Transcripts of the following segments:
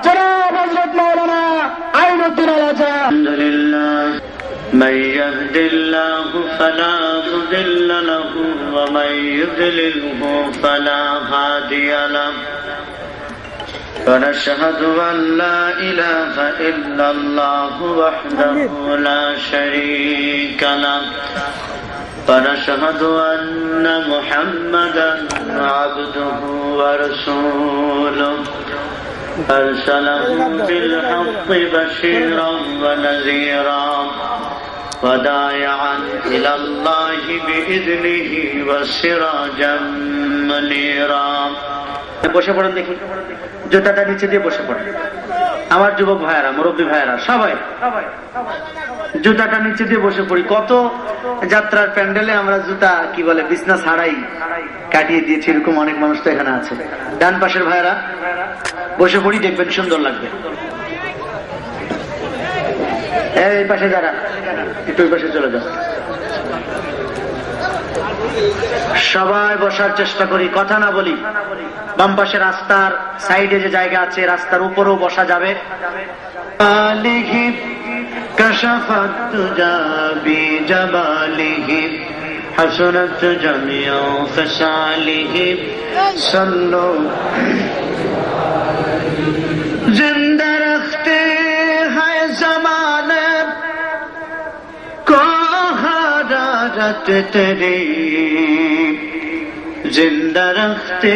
জনাব হযরত মাওলানা আইনুদ্দিন আল আজহার। আলহামদুলিল্লাহ من يهد الله فلا مضل له ومن يضلله فلا هادي له ونشهد أن لا إله إلا الله وحده لا شريك له ونشهد أن محمدا عبده ورسوله أرسله بالحق بشيرا ونذيرا وداعيا إلى الله بإذنه وسراجا منيرا। বসে পড়েন দেখি, জুতাটা নিচে দিয়ে বসে পড়েন। আমার যুবক ভাইয়েরা, মুরব্বী ভাইয়েরা, সবাই জুতাটা নিচে দিয়ে বসে পড়ি। কত যাত্রার প্যান্ডেলে আমরা জুতা কি বলে বিছনা ছাড়াই কাটিয়ে দিয়েছি, এরকম অনেক মানুষ তো এখানে আছে। ডান পাশের ভাইয়েরা বসে পড়ি, দেখবেন সুন্দর লাগবে। এই পাশে যারা, একটু ওই পাশে চলে যাও। সবাই বসার চেষ্টা করি, কথা না বলি। বাম পাশে রাস্তার সাইডে যে জায়গা আছে, রাস্তার উপরেও বসা যাবে। كشفت تجا بجماله حسنت جميع خصاله صلوا जिंदा रखते हैं ज़माने को हरारत तेरी, जिंदा रखते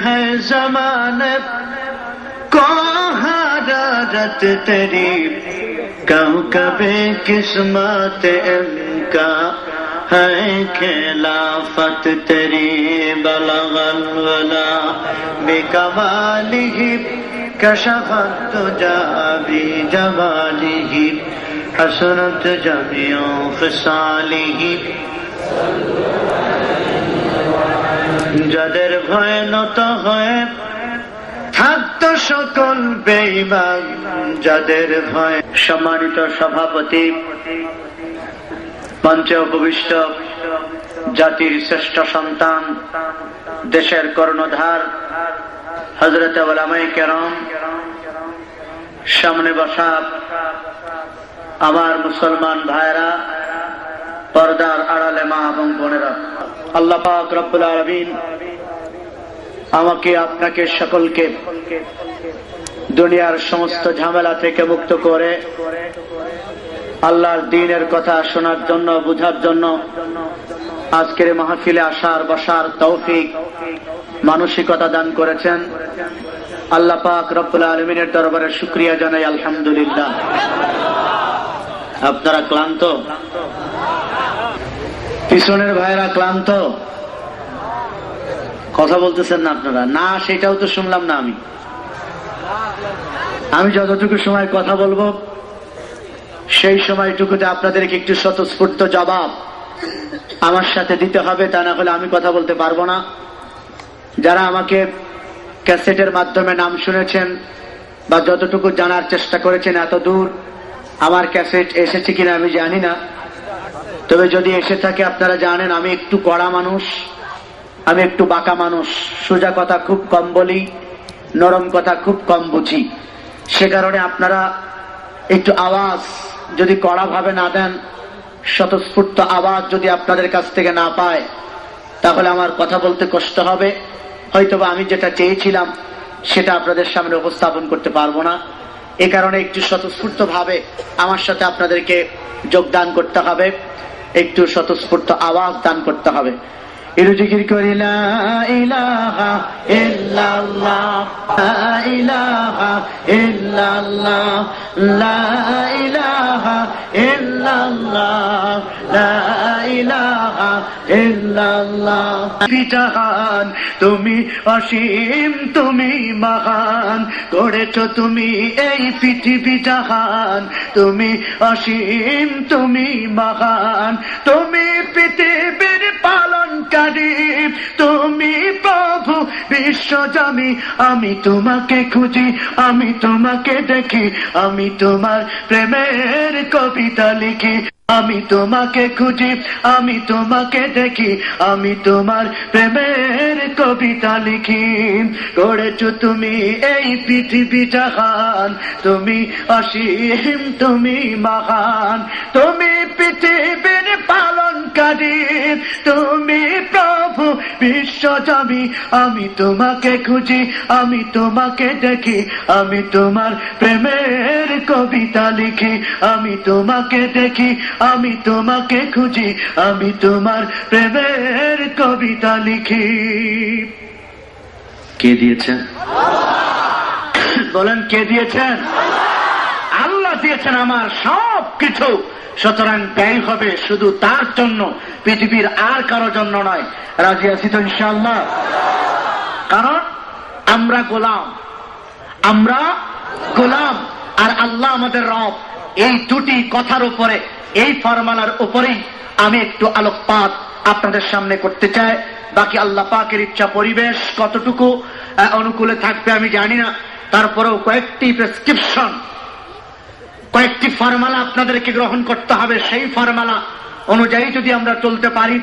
हैं ज़माने को हरारत तेरी, कभी किस्मत इनका है खिलाफत तेरी, बलगल वला बिकमालिही कशफत तुजा बिजमालिही हसनत जमीउ खिसालिही। যাদের ভয় নত হয়ে থাকতো সকল বেঈমান, যাদের ভয়। সম্মানিত সভাপতি, মঞ্চে উপবিষ্ট জাতির শ্রেষ্ঠ সন্তান, দেশের কর্ণধার হযরত উলামায়ে কেরাম, সামনে বসা আমার মুসলমান ভাইরা, পর্দার আড়ালে মা এবং বোনেরা, আল্লাহ পাক রব্বুল আলামিন আমাকে আপনাকে সকলকে দুনিয়ার সমস্ত ঝামেলা থেকে মুক্ত করে আল্লাহর দ্বীনের কথা শোনার জন্য, বুঝার জন্য আজকের মাহফিলে আসার বসার তৌফিক মানসিকতা দান করেছেন। আল্লাহ পাক রব্বুল আলামিনের দরবারে শুকরিয়া জানাই, আলহামদুলিল্লাহ। আপনারা ক্লান্ত? পিছনের ভাইরা ক্লান্ত? কথা বলতেছেন না আপনারা? না, সেটাও তো শুনলাম না। আমি যতটুকু সময় কথা বলবো সেই সময়টুকুতে আপনাদেরকে একটু স্বতঃস্ফূর্ত জবাব আমার সাথে দিতে হবে, তা না হলে আমি কথা বলতে পারবো না। যারা আমাকে ক্যাসেটের মাধ্যমে নাম শুনেছেন বা যতটুকু জানার চেষ্টা করেছেন, এত দূর আমার ক্যাসেট এসেছে কিনা আমি জানি না, তবে যদি এসে থাকে আপনারা জানেন আমি একটু কড়া মানুষ, আমি একটু বাঁকা মানুষ, সোজা কথা খুব কম বলি, নরম কথা খুব কম বুঝি। সে কারণে আপনারা একটু আওয়াজ যদি কড়া ভাবে না দেন, স্বতঃস্ফূর্ত আওয়াজ যদি আপনাদের কাছ থেকে না পায়, তাহলে আমার কথা বলতে কষ্ট হবে। হয়তোবা আমি যেটা চেয়েছিলাম সেটা আপনাদের সামনে উপস্থাপন করতে পারবো না। এ কারণে একটু স্বতঃস্ফূর্ত ভাবে আমার সাথে আপনাদেরকে যোগদান করতে হবে, একটু স্বতঃস্ফূর্ত আওয়াজ দান করতে হবে। একটু জিকির করি, লা ইলাহা ইল্লাল্লাহ, লা ইলাহা ইল্লাল্লাহ, লা ইলাহা ইল্লাল্লাহ, লা ইলাহা ইল্লাল্লাহ। বিজাহান তুমি অসীম, তুমি মহান, করেছো তুমি এই পৃথিবী জাহান। তুমি অসীম, তুমি মহান, তুমি পৃথিবীর পালনকারী, তুমি প্রভু বিশ্বজামি। আমি তোমাকে খুঁজি, আমি তোমাকে দেখি, আমি তোমার প্রেমের কবিতা লিখি। আমি তোমাকে খুঁজি, আমি তোমাকে দেখি, আমি তোমার প্রেমের কবিতা লিখি। গড়েছ তুমি এই পৃথিবী জাহান, তুমি অসীম, তুমি মহান, তুমি পৃথিবীর পালনকারী, তুমি প্রভু বিশ্বজমি। আমি তোমাকে খুঁজি, আমি তোমাকে দেখি, আমি তোমার প্রেমের কবিতা লিখি। আমি তোমাকে দেখি, আমি তোমাকে খুঁজি, আমি তোমার প্রেমের কবিতা লিখি। কে দিয়েছেন? বলেন কে দিয়েছেন? আল্লাহ দিয়েছেন আমার সব কিছু। সুতরাং ব্যয় হবে শুধু তার জন্য, পৃথিবীর আর কারো জন্য নয়। রাজি আছি তো ইনশাআল্লাহ? কারণ আমরা গোলাম, আমরা গোলাম আর আল্লাহ আমাদের রব। এই দুটি কথার উপরে, এই ফরমালার উপরেই আমি একটু আলোকপাত আপনাদের সামনে করতে চাই। বাকি আল্লাহ পাকের ইচ্ছা, পরিবেশ কতটুকু অনুকূলে থাকবে আমি জানি না, তারপরেও কয়েকটি প্রেসক্রিপশন, কয়েকটি ফরমালা আপনাদেরকে গ্রহণ করতে হবে। সেই ফরমালা অনুযায়ী যদি আমরা চলতে পারি,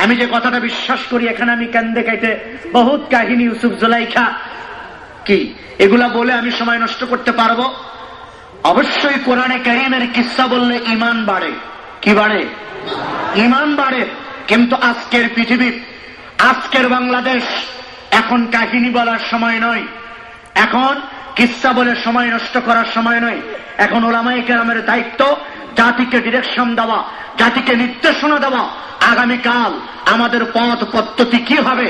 আমি যে কথাটা বিশ্বাস করি, এখানে আমি কান্দে কাইতে বহুত কাহিনী, ইউসুফ জুলাইখা কি এগুলা বলে আমি সময় নষ্ট করতে পারবো? অবশ্যই কোরআনে কারীমের কিসসা বললে ঈমান বাড়ে। কি বাড়ে? ঈমান বাড়ে। কিন্তু আজকের পৃথিবী, আজকের বাংলাদেশ এখন কাহিনী বলার সময় নয়, এখন কিসসা বলে সময় নষ্ট করার সময় নয়। এখন উলামায়ে কেরামের দায়িত্ব জাতিকে ডিরেকশন দেওয়া, জাতিকে নির্দেশনা দেওয়া। আগামীকাল আমাদের পথ পদ্ধতি কি হবে,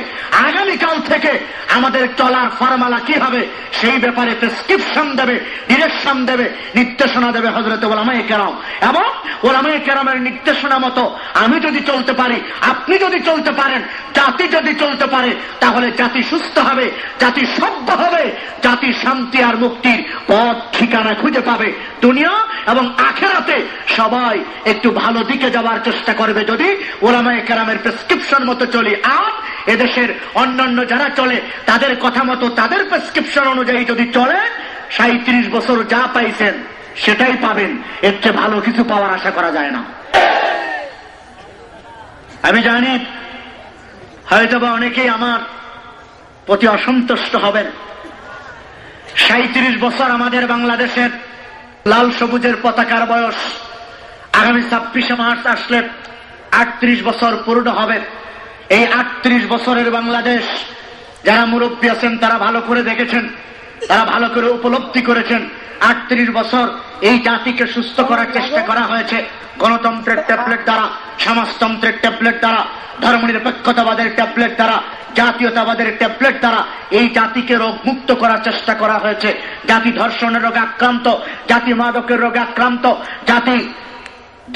আগামীকাল থেকে আমাদের চলার ফরমালা কি হবে, সেই ব্যাপারে প্রেসক্রিপশন দেবে, ডিরেকশন দেবে, নির্দেশনা দেবে হযরত উলামায়ে কেরাম। এবং উলামায়ে কেরামের নির্দেশনা মতো আমি যদি চলতে পারি, আপনি যদি চলতে পারেন, জাতি যদি চলতে পারে, তাহলে জাতি সুস্থ হবে, জাতি সভ্য হবে, জাতি শান্তি আর মুক্তির পথ ঠিকানা খুঁজে পাবে। দুনিয়া এবং আখিরাতে সবাই একটু ভালো দিকে যাওয়ার চেষ্টা করবে যদি উলামায়ে কেরামের প্রেসক্রিপশন মতো চলি। আর এদেশের অন্যান্য যারা চলে তাদের কথা মতো, তাদের প্রেসক্রিপশন অনুযায়ী যদি চলে, 37 বছর যা পাইছেন সেটাই পাবেন। এর চেয়ে ভালো কিছু পাওয়ার আশা করা যায় না। আমি জানি হয়তোবা অনেকেই আমার প্রতি অসন্তুষ্ট হবেন। 37 বছর আমাদের বাংলাদেশের লাল সবুজের পতাকার বয়স। আগামী 26শে মার্চ আসলে 38 বছর পূর্ণ হবে। এই 38 বছরের বাংলাদেশ, যারা মুরব্বী আছেন তারা ভালো করে দেখেছেন, তারা ভালো করে উপলব্ধি করেছেন। 38 বছর এই জাতিকে সুস্থ করার চেষ্টা করা হয়েছে গণতন্ত্রের ট্যাবলেট দ্বারা, সমাজতন্ত্রের ট্যাবলেট দ্বারা, ধর্মনিরপেক্ষতাবাদের ট্যাবলেট দ্বারা, জাতীয়তাবাদের ট্যাবলেট দ্বারা এই জাতিকে রোগমুক্ত করার চেষ্টা করা হয়েছে। জাতি ধর্ষণের রোগে আক্রান্ত, জাতি মাদকের রোগে আক্রান্ত, জাতি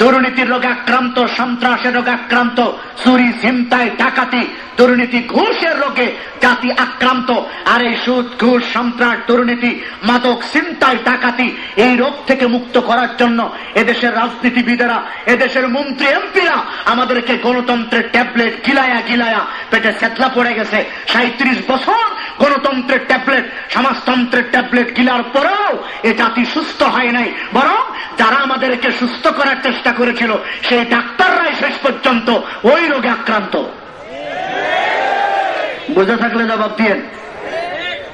দুর্নীতির রোগে আক্রান্ত, সন্ত্রাসের রোগে আক্রান্ত, চুরি, ছিনতাই, ডাকাতি, দুর্নীতি, ঘুষের রোগে জাতি আক্রান্ত। আর এই সুদ, ঘুষ, সন্ত্রাস, দুর্নীতি, মাদক, ছিনতাই, ডাকাতি এই রোগ থেকে মুক্ত করার জন্য এদেশের রাজনীতিবিদেরা, এদেশের মন্ত্রী এমপিরা আমাদেরকে গণতন্ত্রের ট্যাবলেট গিলায়া গিলায়া পেটে সেতলা পড়ে গেছে। 37 বছর গণতন্ত্রের ট্যাবলেট, সমাজতন্ত্রের ট্যাবলেট গিলার পরেও এ জাতি সুস্থ হয় নাই, বরং যারা আমাদেরকে সুস্থ করার চেষ্টা করেছিল সেই ডাক্তাররাই শেষ পর্যন্ত ওই রোগে আক্রান্ত। বুঝে থাকলে জবাব দিয়েন।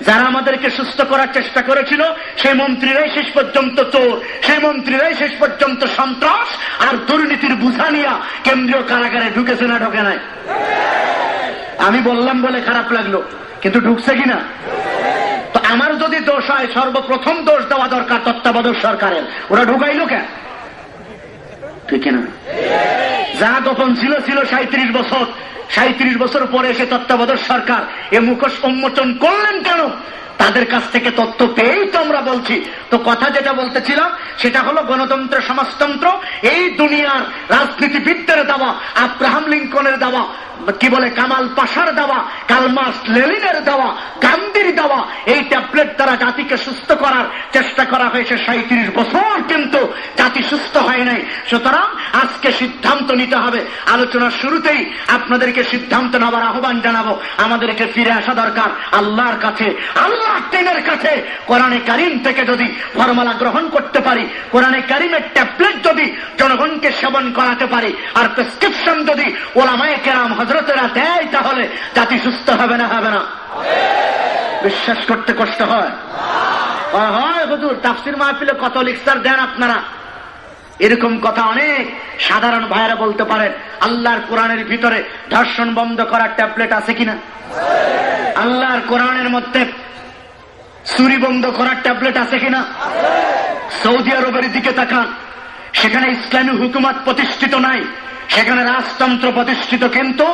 যারা আমাদেরকে সুস্থ করার চেষ্টা করেছিল সেই মন্ত্রীরাই শেষ পর্যন্ত চোর, সেই মন্ত্রীরাই শেষ পর্যন্ত সন্ত্রাস আর দুর্নীতির বুঝা নিয়া কেন্দ্রীয় কারাগারে ঢুকেছে না ঢোকে নাই? আমি বললাম বলে খারাপ লাগলো, কিন্তু ঢুকছে কিনা? তো আমার যদি দোষ হয়, সর্বপ্রথম দোষ দেওয়া দরকার তত্ত্বাবধায়ক সরকারের। ওরা ঢুকাইলো কেন? ঠিক কিনা? যা গোপন ছিল ছিল 37 বছর, 37 বছর পরে এসে তত্ত্বাবধায়ক সরকার এ মুখোশ উন্মোচন করলেন কেন? তাদের কাছ থেকে তথ্য পেয়েই তো আমরা বলছি। তো কথা যেটা বলতেছিলাম সেটা হলো গণতন্ত্র, সমাজতন্ত্র এই দুনিয়ার রাজনীতিবিদদের দেওয়া, আব্রাহাম লিঙ্কনের দেওয়া, কি বলে কামাল পাশার দেওয়া, কালমার্কস লেনিনের দেওয়া, গান্ধীর দেওয়া এই ট্যাবলেট দ্বারা জাতিকে সুস্থ করার চেষ্টা করা হয়েছে 37 বছর, কিন্তু জাতি জাতি সুস্থ হয় নাই। সুতরাং আজকে সিদ্ধান্ত নিতে হবে। আলোচনার শুরুতেই আপনাদেরকে সিদ্ধান্ত নেওয়ার আহ্বান জানাবো। আমাদেরকে ফিরে আসা দরকার আল্লাহর কাছে, আল্লাহ দিনের কাছে। কোরআনে কারিম থেকে যদি ফর্মুলা গ্রহণ করতে পারি, কোরআনে কারিমের ট্যাবলেট যদি জনগণকে সেবন করাতে পারি, আর প্রেসক্রিপশন যদি ওলামায়ে কেরাম হযরতেরা দেয়, তাহলে জাতি সুস্থ হবে না? হবে না? বিশ্বাস করতে কষ্ট হয়? হয় হুজুর, তাফসীর মাহফিলে কত লেকচার দেন আপনারা। এরকম কথা অনেক সাধারণ ভাইয়েরা বলতে পারেন। আল্লাহর কোরআনের ভিতরে ধর্ষণ বন্ধ করার ট্যাবলেট আছে কিনা? আল্লাহর কোরআনের মধ্যে চুরি বন্ধ করার ট্যাবলেট আছে কিনা? সৌদি আরবের দিকে তাকান, সেখানে ইসলামী হুকুমত প্রতিষ্ঠিত নাই, সেখানে রাজতন্ত্র প্রতিষ্ঠিত, কিন্তু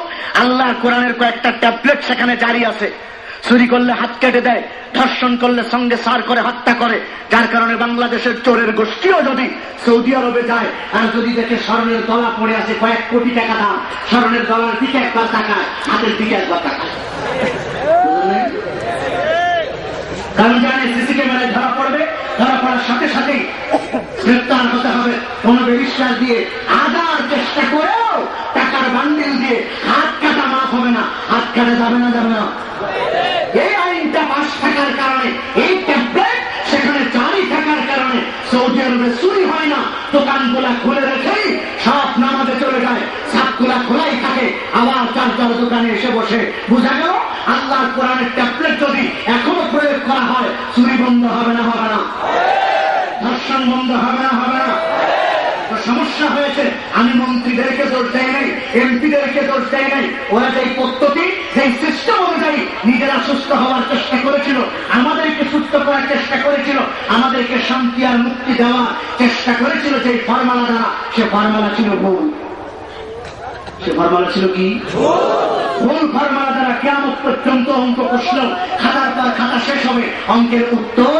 আল্লাহর কোরআনের কয়েকটা ট্যাবলেট সেখানে জারি আছে। চুরি করলে হাত কেটে দেয়, ধর্ষণ করলে সঙ্গে সার করে হত্যা করে। যার কারণে বাংলাদেশের চোরের গোষ্ঠীও যদি সৌদি আরবে যায় আর যদি দেখে স্বর্ণের দলা পড়ে আছে কয়েক কোটি টাকা দাম, স্বর্ণের দলার দিকে একবার তাকায়, হাতের দিকে একবার তাকায়, কারণ জানে সিসি ক্যামেরায় ধরা পড়বে, ধরা পড়ার সাথে সাথেই গ্রেপ্তার হতে হবে। কোন বিশ্বাস দিয়ে হাজার চেষ্টা করেও টাকার বান্ডিল দিয়ে হাত কাটা মাফ হবে না। হাত কাটা যাবে না? যাবে না? এই আইনটা পাশ থাকার কারণে, এই ট্যাবলেট সেখানে জারি থাকার কারণে সৌদি আরবে চুরি হয় না। দোকানগুলা খুলে রেখেই সব নামাজে চলে যায়, ছাদগুলা খোলাই থাকে, আবার চার দোকানে এসে বসে। বোঝা গেল আল্লাহর কোরআনের ট্যাবলেট যদি এখনো প্রয়োগ করা হয়, চুরি বন্ধ হবে না? হবে না? ধর্ষণ বন্ধ হবে না? হবে না? সমস্যা হয়েছে। আমি মন্ত্রীদেরকে দোষ দেয় নাই, এমপিদেরকে দোষ দেয় নাই। ওরা যে পদ্ধতি, যে সিস্টেম অনুযায়ী নিজেরা সুস্থ হওয়ার চেষ্টা করেছিল, আমাদেরকে সুস্থ করার চেষ্টা করেছিল, আমাদেরকে শান্তি আর মুক্তি দেওয়ার চেষ্টা করেছিল, যে ফর্মুলা দ্বারা, সে ফর্মুলা ছিল ভুল। সে ফর্মুলা ছিল কি? ভুল ফর্মুলা দ্বারা কিয়ামত পর্যন্ত অঙ্ক প্রশ্ন খাতার পর খাতা শেষ হবে, অঙ্কের উত্তর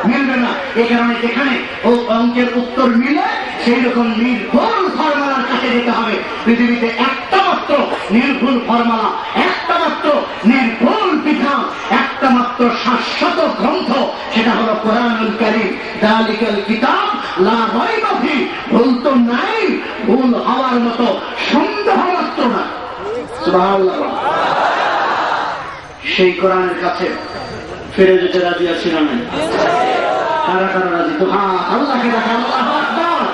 মিলবে না। এই কারণে যেখানে ও অঙ্কের উত্তর মিলে, সেই রকম নির্ভুল ফর্মুলার কাছে যেতে হবে। পৃথিবীতে একটা মাত্র নির্ভুল ফর্মুলা, একটা মাত্র নির্ভুল বিধান, একটা মাত্র শাশ্বত গ্রন্থ, সেটা হলো কোরআনুল কারীম। যালিকাল কিতাব লা রাইবা ফীহ। ভুল তো নাই, ভুল হওয়ার মতো সন্দেহ মাত্র না। সুবহানাল্লাহ। সেই কোরআনের কাছে ফিরে যেতে রাজি আছি না? নাই? কারা কারা রাজি? তো হ্যাঁ, আল্লাহকে দেখা। আল্লাহু আকবার।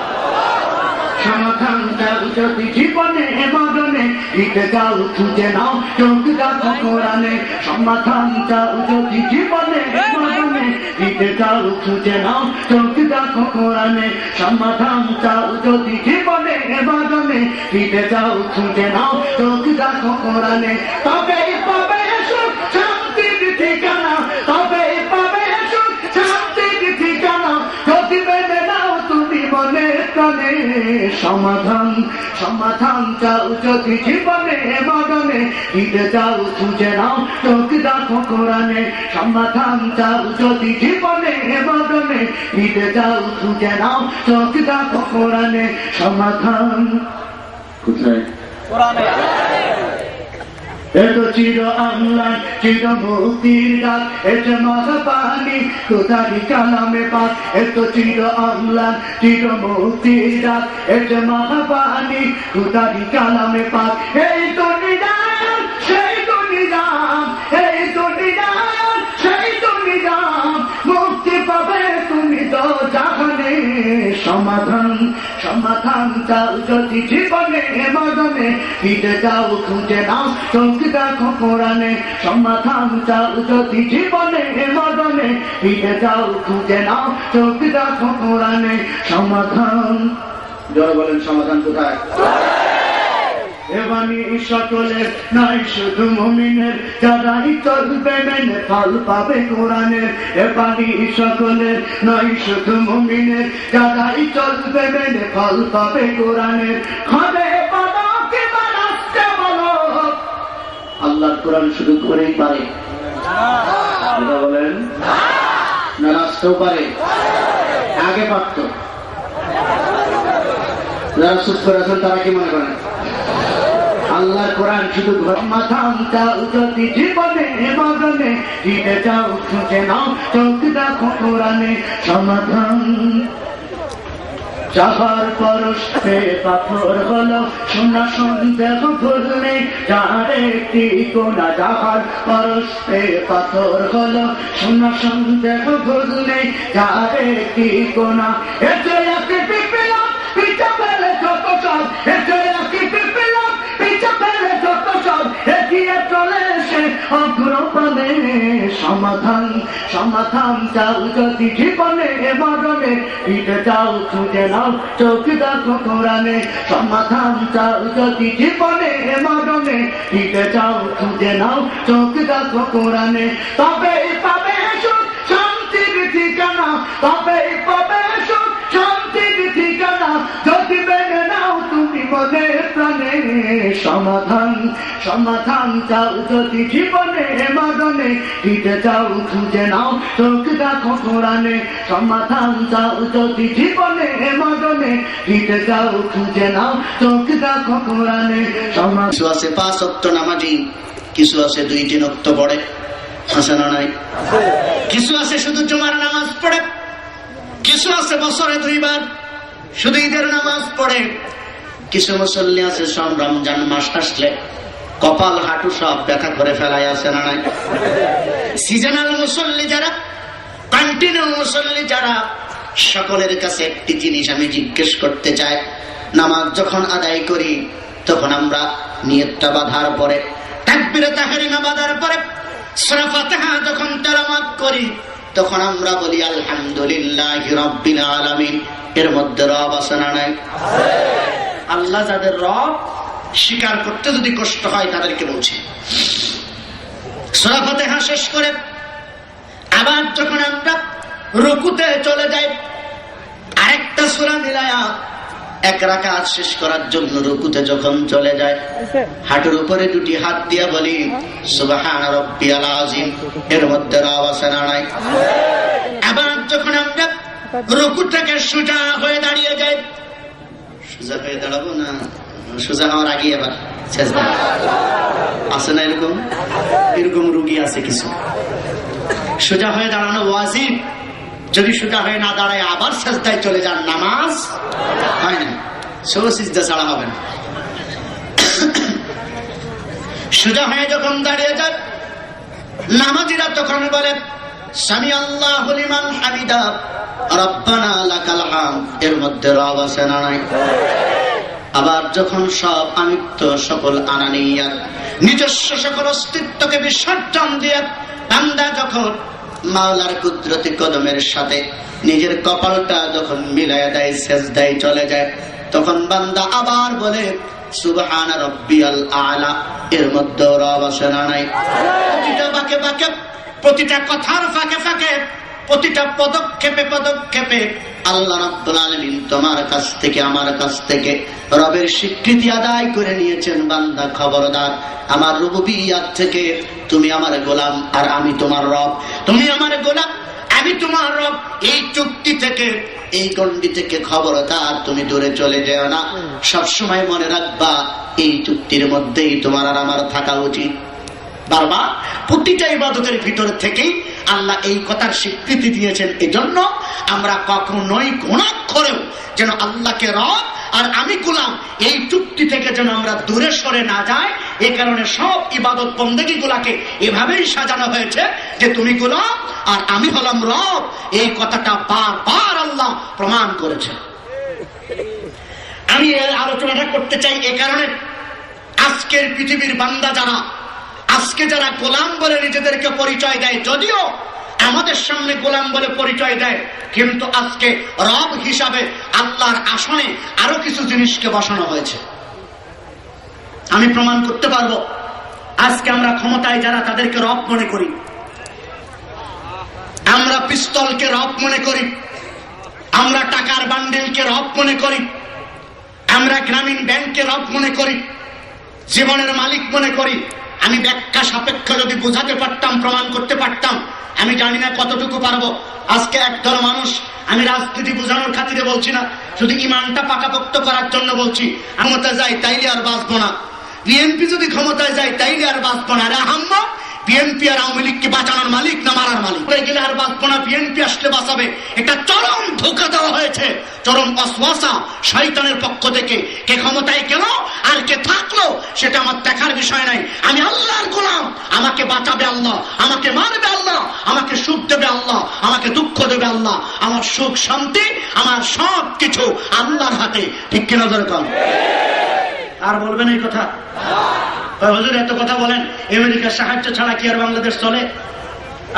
সমাধান চাও যদি জীবনে মরণে, দিতে চাও খুঁজে নাও চোখ দেখো কোরআনে। সমাধান চাও যদি জীবনে মরণে, দিতে চাও খুঁজে নাও চোখ দেখো কোরআনে। সমাধান চাও যদি জীবনে মরণে, দিতে চাও খুঁজে নাও চোখ দেখো কোরআনে। তবে পাবে সুখ শান্তির ঠিকানা, তবে পাবে সুখ শান্তির ঠিকানা, যদি মেনে নাও তুমি মনে প্রাণে। সমাধান, সমাধান চাও যদি জীবনে মরণে, দিতে চাও খুঁজে নাও চোখ দেখো কোরআনে। সমাধান চাও যদি জীবনে মরণে, দিতে চাও খুঁজে নাও চোখ দেখো কোরআনে। সমাধান কোথায়? কোরআনে। এত চির আমলান চির মুক্তির ডাক, এতে মহাবাণী তোতারি কালামে পাক। এত চির আমলান চির মুক্তির ডাক, এতে মহাবাণী তোতারি কালামে পাক। এই তো নিজাম, সেই তো নিজাম, এই তো নিজাম, সেই তো নিজাম, মুক্তি পাবে তুমি তো জাহানে। সমাধান, সমাধান চাও যদি জীবনে মরণে, দিতে চাও খুঁজে নাও চোখ দেখো কোরআনে। সমাধান চাও যদি জীবনে মরণে, দিতে চাও খুঁজে নাও চোখ দেখো কোরআনে। সমাধান, জয় বলেন সমাধান কোথায়? এবানি সকলের নয় শুধু মুমিনের, যারাই চলবে মেনে ফল পাবে কোরআনের। এবানি সকলের নয় শুধু মুমিনের, যারাই চলবে মেনে ফল পাবে কোরআনের। হবে বলো কি বানাচ্ছে বলো, আল্লাহর কোরআন শুধু করেই পারে। বলেন না, রাষ্ট্রও পারে, আগে পারত। যারা সুস্থ আছেন তারা কি মনে করেন? আল্লাহর কোরআন শুধু সমাধান চাও যদি জীবনে মরণে, দিতে চাও খুঁজে নাও চোখ দেখো কোরআনে। সমাধান, যাহার পরশে পাথর হলো সোনা সন্দেহ ভুল নেই যার একটি কোনা যাহার পরশে পাথর হলো সোনা সন্দেহ ভুল নেই যার একটি কোনা এতে একটি পেলাম পিঠা ফেলে যত সব এতে একটি পেলাম পিঠা ফেলে যত সব এগিয়ে চলে সে অগ্রপানে সমাধান সমাধান চাও যদি জীবনে মরণে দিতে চাও খুঁজে নাও চোখ দেখো কোরআনে সমাধান চাও যদি জীবনে মরণে দিতে চাও খুঁজে নাও চোখ দেখো কোরআনে তবেই পাবে সুখ শান্তির ঠিকানা তবেই পাবে সুখ শান্তির ঠিকানা যদি মেনে নাও তুমি মনে প্রাণে সমাধান সমাধান চাও যদি জীবনে মরণে দিতে চাও খুঁজে নাও চোখ দেখো কোরআনে সমাধান চাও যদি জীবনে মরণে দিতে চাও খুঁজে নাও চোখ দেখো কোরআনে কিছু আছে 5 ওয়াক্ত নামাজি কিছু আছে 2-3 ওয়াক্ত পড়ে আছে না নাই কিছু আছে শুধু জুমার নামাজ পড়ে কিছু আছে বছরে 2 বার শুধু ঈদের নামাজ পড়ে কিছু মুসল্লি আছে সব রমজান মাস আসলে কপাল হাঁটু সব ব্যথা করে ফেলায় আছে না নাই সিজনাল মুসল্লি যারা কন্টিনিউ মুসল্লি যারা সকলের কাছে একটি জিনিস আমি জিজ্ঞেস করতে চাই নামাজ যখন আদায় করি তখন আমরা নিয়তটা বাঁধার পরে তাকবীরে তাহরিমা বাঁধার পরে সূরা ফাতিহা যখন তেলাওয়াত করি তখন আমরা বলি আলহামদুলিল্লাহি রাব্বিল আলামিন এর মধ্যে রব আছে না নাই আল্লাহ যাদের রব স্বীকার করতে যদি কষ্ট হয় তাদেরকে বলছে সূরা ফাতিহা শেষ করে আবার যখন আমরা রুকুতে চলে যাই আরেকটা সূরা মিলায়া 1 রাকাত শেষ করার জন্য রুকুতে যখন চলে যায় হাঁটুর উপরে 2টি হাত দিয়া বলি সুবহান রাব্বিয়াল আযীম এর মধ্যে রব আছে না নাই আবার যখন আমরা রুকু থেকে সোজা হয়ে দাঁড়িয়ে যাই সোজা হয়ে দাঁড়াবো না সোজা হওয়ার আগে আবার সেজদা আছে না এরকম এরকম রোগী আছে কিছু সোজা হয়ে দাঁড়ানো ওয়াজিব যদি সোজা হয়ে না দাঁড়ায় আবার সেজদায় চলে যান নামাজ হয় না সিজদা ছাড়া হবে না সোজা হয়ে যখন দাঁড়িয়ে যায় নামাজিরা তখন বলে সামি আল্লাহু লিমান হামিদা রব্বানা লাকাল হামদ এর মধ্যে রব আছে না নাই আবার যখন সব আমিত্ব সকল আনানিয়াত নিজস্ব সকল অস্তিত্বকে বিসর্জন দিয়ে বান্দা যখন মাওলার কুদরতি কদমের সাথে নিজের কপালটা যখন মিলায়া দেয় সেজদায় চলে যায় তখন বান্দা আবার বলে সুবহান রাব্বিয়াল আলা এর মধ্যে রব আছে না নাই প্রতিটা বাঁকে বাঁকে প্রতিটা কথার ফাঁকে ফাঁকে প্রতিটা পদক্ষেপে পদক্ষেপে আল্লাহ রাব্বুল আলামিন তোমার কাছ থেকে আমার কাছ থেকে রবের স্বীকৃতি আদায় করে নিয়েছেন বান্দা খবরদার আমার রুবুবিয়্যাত থেকে তুমি আমার গোলাম আর আমি তোমার রব তুমি আমার গোলাম আমি তোমার রব এই চুক্তি থেকে এই গণ্ডি থেকে খবরদার তুমি দূরে চলে যেও না সব সময় মনে রাখবা এই চুক্তির মধ্যেই তোমার আর আমার থাকা উচিত বারবার প্রতিটা ইবাদতের ভিতর থেকেই আল্লাহ এই কথার স্বীকৃতি দিয়েছেন এজন্য আমরা কখনোই কোনাক্ষরেও যেন আল্লাহকে রব আর আমি গোলাম এই চুক্তি থেকে যেন আমরা দূরে সরে না যাই এই কারণে সব ইবাদত বন্দেগী গুলাকে এভাবেই সাজানো হয়েছে যে তুমি গোলাম আর আমি হলাম রব এই কথাটা বারবার আল্লাহ প্রমাণ করেছে আমি এই আলোচনাটা করতে চাই এই কারণে আজকের পৃথিবীর বান্দা যারা আজকে যারা গোলাম বলে নিজেদেরকে পরিচয় দেয় যদিও আমাদের সামনে গোলাম বলে পরিচয় দেয় কিন্তু আজকে রব হিসাবে আল্লাহর আসনে আরো কিছু জিনিসকে বসানো হয়েছে আমি প্রমাণ করতে পারবো আজকে আমরা ক্ষমতায় যারা তাদেরকে রব মনে করি আমরা পিস্তলকে রব মনে করি আমরা টাকার বান্ডিলকে রব মনে করি আমরা গ্রামীণ ব্যাংককে রব মনে করি জীবনের মালিক মনে করি আমি ব্যাখ্যা সাপেক্ষ যদি বোঝাতে পারতাম প্রমাণ করতে পারতাম আমি জানি না কতটুকু পারবো আজকে একদল মানুষ আমি রাজনীতি বোঝানোর খাতিরে বলছি না শুধু ইমানটা পাকাপোক্ত করার জন্য বলছি ক্ষমতা যাই তাইলে আর বাঁচবো না বিএনপি যদি ক্ষমতায় যায় তাইলে আর বাঁচবো না রে আহাম্মদ বিএনপি আর আওয়ামী লীগকে বাঁচানোর মালিক না মারার মালিক। গেলে আর বাঁচবো না, বিএনপি আসলে বাঁচাবে, এটা চরম ধোঁকা দেওয়া হয়েছে, চরম ওয়াসওয়াসা শয়তানের পক্ষ থেকে। কে ক্ষমতায় গেল আর কে থাকলো সেটা আমার দেখার বিষয় নাই। আমি আল্লাহর গোলাম, আমাকে বাঁচাবে আল্লাহ, আমাকে মারবে আল্লাহ, আমাকে সুখ দেবে আল্লাহ, আমাকে দুঃখ দেবে আল্লাহ, আমার সুখ শান্তি আমার সব কিছু আল্লাহর হাতে। ঠিক কিনা দরকার? আর বলবেন এই কথা? হুজুর এত কথা বলেন, আমেরিকার সাহায্য ছাড়া কি আর বাংলাদেশ চলে?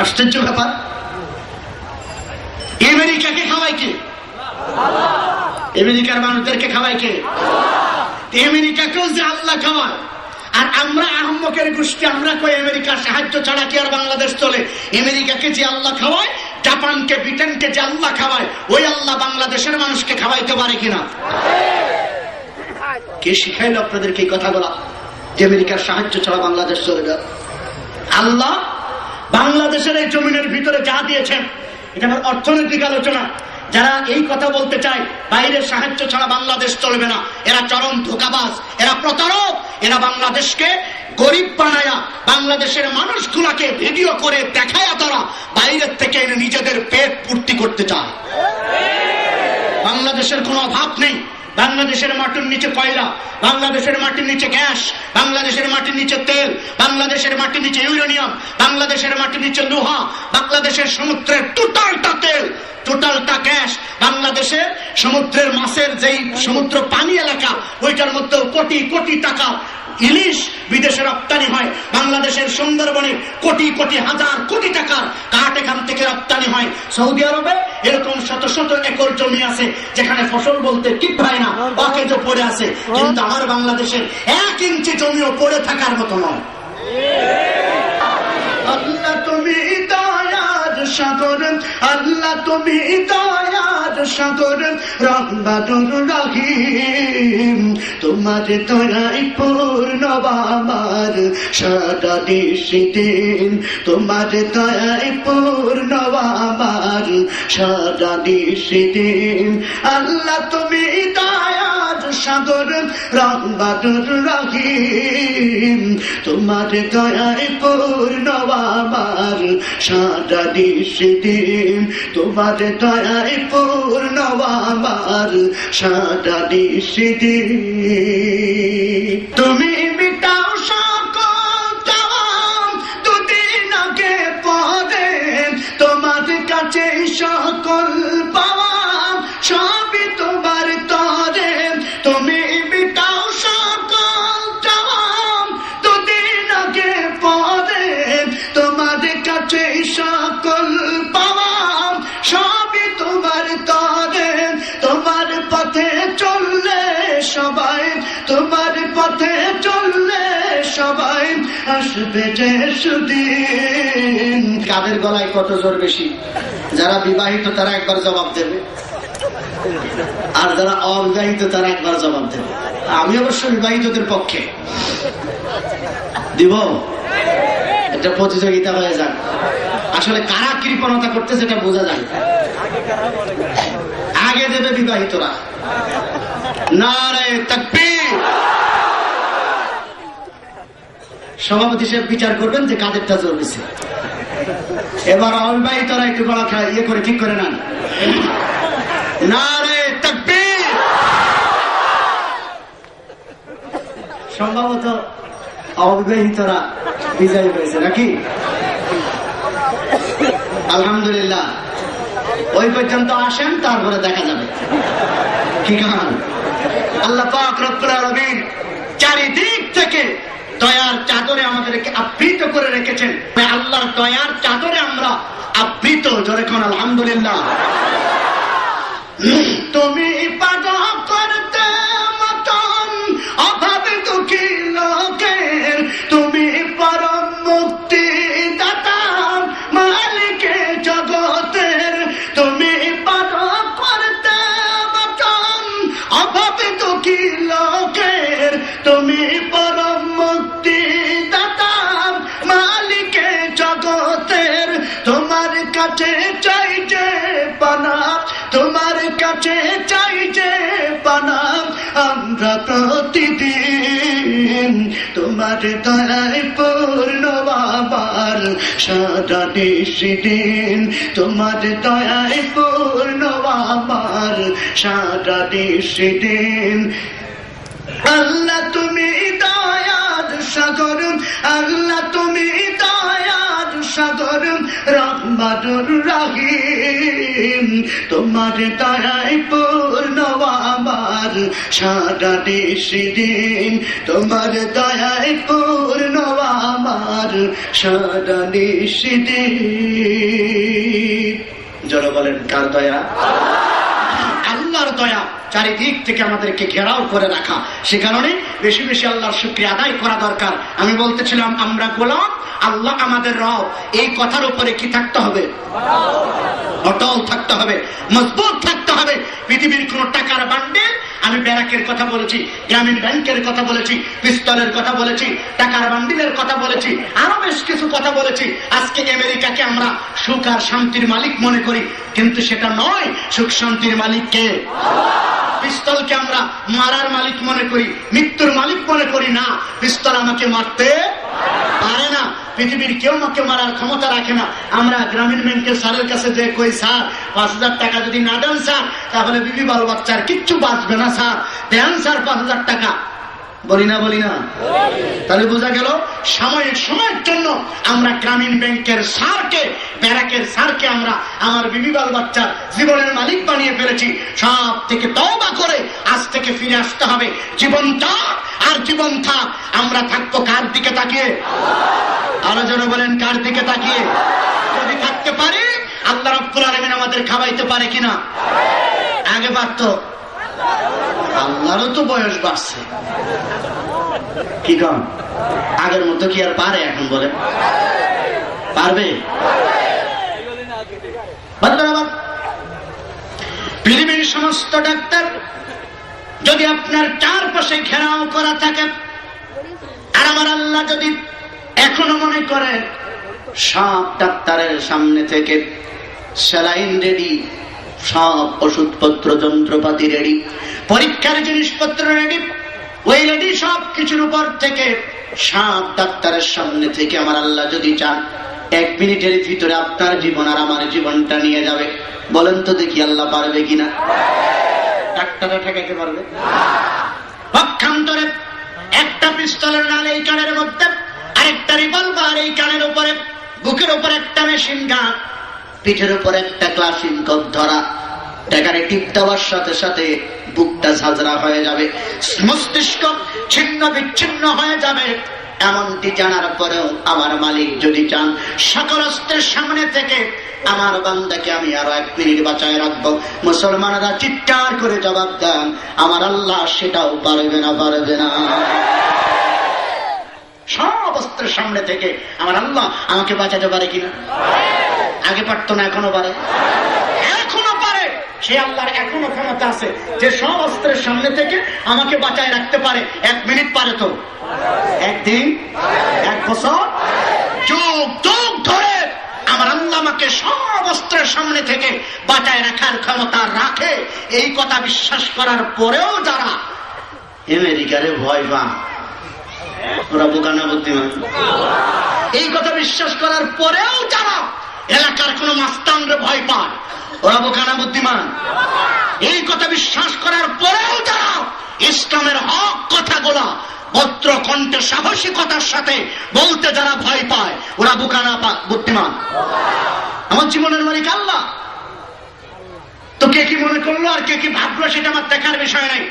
আশ্চর্য ব্যাপার। আমেরিকাকে খাওয়ায় কে? আমেরিকার মানুষদেরকে খাওয়ায় কে? আমেরিকাকেও যে আল্লাহ খাওয়ায়, আর আমরা আহম্মকের গোষ্ঠী আমরা কই আমেরিকার সাহায্য ছাড়া কি আর বাংলাদেশ চলে? আমেরিকাকে যে আল্লাহ খাওয়ায়, জাপানকে ব্রিটেনকে যে আল্লাহ খাওয়ায়, ওই আল্লাহ বাংলাদেশের মানুষকে খাওয়াইতে পারে কিনা? কে শিখাইল আপনাদেরকে এই কথাগুলা যে আমেরিকার সাহায্য ছাড়া বাংলাদেশ চলে যাবে? আল্লাহ বাংলাদেশের এই জমিনের ভিতরে যা দিয়েছেন, এটা আমার অর্থনৈতিক আলোচনা। যারা এই কথা বলতে চায় বাইরের সাহায্য ছাড়া বাংলাদেশ চলবে না, এরা চরম ধোঁকাবাজ, এরা প্রতারক। এরা বাংলাদেশকে গরিব বানায়া, বাংলাদেশের মানুষগুলাকে ভিডিও করে দেখায়া তারা বাইরের থেকে এনে নিজেদের পেট পূর্তি করতে চায়। বাংলাদেশের কোনো অভাব নেই। বাংলাদেশের মাটির নিচে কয়লা, বাংলাদেশের মাটির নিচে গ্যাস, বাংলাদেশের মাটির নিচে তেল, বাংলাদেশের মাটির নিচে ইউরেনিয়াম, বাংলাদেশের মাটির নিচে লোহা, বাংলাদেশের সমুদ্রের টোটালটা তেল, টোটালটা গ্যাস। বাংলাদেশের সমুদ্রের মাছের যেই সমুদ্র পানি এলাকা, ওইটার মধ্যে কোটি কোটি টাকা ইলিশ বিদেশে রপ্তানি হয়। বাংলাদেশের সুন্দরবনে কোটি কোটি হাজার কোটি টাকার কাঠ এখান থেকে রপ্তানি হয়। সৌদি আরবে এরকম শত শত একর জমি আছে যেখানে ফসল বলতে ঠিক হয় না, অকেজো পড়ে আছে। কিন্তু আমার বাংলাদেশের 1 ইঞ্চি জমিও পড়ে থাকার মতো নয়। আল্লাহ তুমি দয়ার সাগর, আল্লাহ তুমি দয়ার সাগর, রহমাতুর রহিম। তোমার দয়ায় পূর্ণ আমার সারা দিন, তোমার দয়ায় পূর্ণ আমার সারা দিন। আল্লাহ তুমি দয়ার সাগর, রহমাতুর রহিম। তোমার দয়ায় পূর্ণ আমার সারা দিন, তোমার দয়ায় পূর্ণ আমার সারা দিন। তুমি মিটাও সকল চাওয়া, দুদিন আগে পরে তোমার কাছে সকল পাওয়া সবই তোমার তরে। তুমি মিটাও সকল চাওয়া, দুদিন আগে পরে তোমার কাছে সকল পাওয়া সবই তোমার তরে। তোমার পথে চললে সবাই, তোমার পথে চললে সবাই আসবে যে সুদিন। কাদের গলায় কত জোর বেশি? যারা বিবাহিত তারা একবার জবাব দেবে, আর যারা অবিবাহিত তারা একবার জবাব দেবে। আমি অবশ্য বিবাহিতদের পক্ষে দিব। এটা প্রতিযোগিতা হয়ে যাক, আসলে কারা কৃপণতা করতে সেটা বোঝা যায়। আগে দেবে বিবাহিতরা। নারে তাকবীর। সভাপতি সাহেব বিচার করবেন যে কাদেরটা জোর বেশি। এবার অবিবাহিতরা একটু গলা খায় ইয়ে করে ঠিক করে নেন। নারে তাকবীর। সম্ভবত অবিবাহিতরা বিজয়ী হয়েছে নাকি? আলহামদুলিল্লাহ। ওই পর্যন্ত আসেন, তারপরে দেখা যাবে কি কারণ। আল্লাহ পাক রব্বুল আলামিন চারিদিক থেকে দয়ার চাদরে আমাদেরকে আবৃত করে রেখেছেন। আল্লাহর দয়ার চাদরে আমরা আবৃত। জোরে কোন আলহামদুলিল্লাহ। তুমি পাগল করতে মতন অভাবে দুঃখী লোকের, তুমি পরম মুক্তি দাতা মালিকে জগতের। তুমি পাগল করতে মতন অভাবে দুঃখী লোকের, তুমি পরম মুক্তি দাতা মালিকে জগতের। তোমার কাছে চাই যে পানা, তোমার কাছে চাই যে পানা আমরা প্রতিদিন। তোমার দয়ায় পূর্ণ আমার সারা দিন তোমার দয়ায় পূর্ণ আমার সারা দিন। আল্লাহ তুমি দয়ার সাগর, আল্লাহ তুমি দয়ার সাগর, রহমানুর রহিম তোমার দয়ায় পূর্ণ আমার সারা দিন তোমার দয়ায় পূর্ণ আমার সারা দিন। যারা বলেন কার দয়া? আল্লাহর দয়া চারিদিক থেকে আমাদেরকে ঘেরাও করে রাখা, সে কারণে বেশি বেশি আল্লাহর শুকরিয়া আদায় করা দরকার। আমি বলতেছিলাম আমরা গোলাম, আল্লাহ আমাদের রব। এই কথার উপরে কি থাকতে হবে? অটল থাকতে হবে, মজবুত থাকতে হবে। পৃথিবীর কোন টাকার বান্ডেল, আমি ব্যারাকের কথা বলেছি, গ্রামীণ ব্যাংকের কথা বলেছি, পিস্তলের কথা বলেছি, টাকার বান্ডিলের কথা বলেছি, আরো বেশ কিছু কথা বলেছি। আজকে আমেরিকাকে আমরা সুখ আর শান্তির মালিক মনে করি, কিন্তু সেটা নয়। সুখ শান্তির মালিক কে? পিস্তলকে আমরা মারার মালিক মনে করি, মৃত্যুর মালিক মনে করি না। পিস্তল আমাকে মারতে পারে না, পৃথিবীর কেউ আমাকে মারার ক্ষমতা রাখে না। আমরা গ্রামীণ ব্যাংকের স্যারের কাছে যে কই, স্যার 5,000 টাকা যদি না দেন স্যার, তাহলে বিবি বাল বাচ্চার কিচ্ছু বাঁচবে না স্যার, দেন স্যার 5,000 টাকা। বলি না? তাহলে বোঝা গেল সাময়িক সময়ের জন্য আমরা গ্রামীণ ব্যাংকের স্যারকে, ব্যারাকের স্যারকে আমরা আমার বিবি বাল বাচ্চার জীবনের মালিক বানিয়ে ফেলেছি। সব থেকে তওবা করে আজ থেকে ফিরে আসতে হবে। জীবনটা আর জীবন থাক, আমরা থাকবো কার দিকে তাকিয়ে? আরো জোরে বলেন, কার দিকে তাকিয়ে? যদি থাকতে পারি, আল্লাহ রাব্বুল আলামিন আমাদের খাওয়াইতে পারে কিনা? আগে পারতো, আল্লাহরও তো বয়স বাড়ছে, কি কম? আগের মতো কি আর পারে এখন? বলে পারবে? পৃথিবীর সমস্ত ডাক্তার যদি আপনার চারপাশে ঘেরাও করা থাকে, আর আমার আল্লাহ যদি এখনো মনে করে সব ডাক্তারের সামনে থেকে স্যালাইন রেডি, সব ওষুধপত্র যন্ত্রপাতি রেডি, পরীক্ষার জিনিসপত্র রেডি, ওই রেডি সব কিছুর উপর থেকে সব ডাক্তারের সামনে থেকে আমার আল্লাহ যদি চান 1 মিনিটের ভিতরে আপনার জীবন আর আমার জীবনটা নিয়ে যাবে, বলেন তো দেখি আল্লাহ পারবে কিনা? ডাক্তাররা ঠেকাইতে পারবে? পক্ষান্তরে একটা পিস্তলের নাল এই কানের মধ্যে, আরেকটা রিভলভার এই কানের উপরে, বুকের উপর একটা মেশিন গান, পিঠের উপর একটা ক্লাসিনকপ ধরা, টাকারে টিপ দেওয়ার সাথে সাথে বুকটা ঝাঁঝরা হয়ে যাবে, মস্তিষ্ক ছিন্ন বিচ্ছিন্ন হয়ে যাবে। এমনটি জানার পরেও আমার মালিক যদি চান সকল অস্ত্রের সামনে থেকে আমার বান্দাকে আমি আরো 1 মিনিট বাঁচায় রাখবো, মুসলমানরা চিৎকার করে জবাব দেন, আমার আল্লাহ সেটাও পারবে না, পারবে না। সব অস্ত্রের সামনে থেকে আমার আল্লাহ আমাকে বাঁচাতে পারে কিনা? আগে পারতো না, এখনো পারে? এখনো পারে। সে আল্লাহর এখনো ক্ষমতা আছে যে সব অস্ত্রের সামনে থেকে আমাকে বাঁচায় রাখতে পারে। 1 মিনিট পারে তো? 1 দিন, 1 বছর, যুগ যুগ ধরে আমার আল্লাহ আমাকে সব অস্ত্রের সামনে থেকে বাঁচায় রাখার ক্ষমতা রাখে। এই কথা বিশ্বাস করার পরেও যারা আমেরিকারে ভয় পায়, ওরা বোকা না বুদ্ধিমান? এই কথা বিশ্বাস করার পরেও যারা এলাকার কোন মাস্তানরে ভয় পায়, ওরা বোকা না বুদ্ধিমান? এই কথা বিশ্বাস করার পরেও যারা ইসলামের হক কথাগুলা ভদ্র কণ্ঠে সাহসিকতার সাথে বলতে যারা ভয় পায়, ওরা বোকা না বুদ্ধিমান? আমার জীবনের মালিক আল্লাহ। তো কে কি মনে করলো আর কে কি ভাবলো সেটা আমার দেখার বিষয় নাই।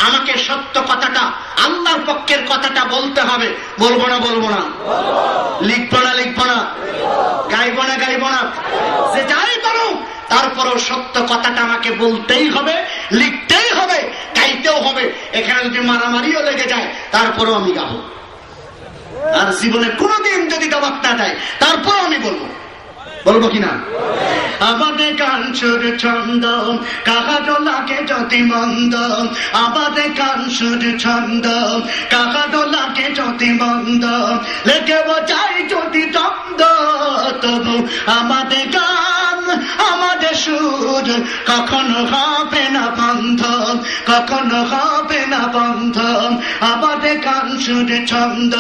আমাকে সত্য কথাটা, আল্লাহর পক্ষের কথাটা বলতে হবে। বলবো না? বলবো না? লিখবো না? লিখবো না? গাইবো না? গাইবো না? যে যাই বলুক, তারপরেও সত্য কথাটা আমাকে বলতেই হবে, লিখতেই হবে, গাইতেও হবে। এখানে যদি মারামারিও লেগে যায়, তারপরেও আমি গাবো। আর জীবনে কোনোদিন যদি জবাব না দেয়, তারপরও আমি বলবো। বলবো কিনা? আমাদের গান সুর ছন্দ কাহারো লাগে যদি মন্দ, আমাদের গান সুর ছন্দ কাহারো লাগে যদি মন্দ, লেগে যাই যদি দ্বন্দ্ব, তবু আমাদের গান আমাদের সুর কখনো হবে না বন্ধ, কখনো হবে না বন্ধ। আমাদের গান সুর ছন্দ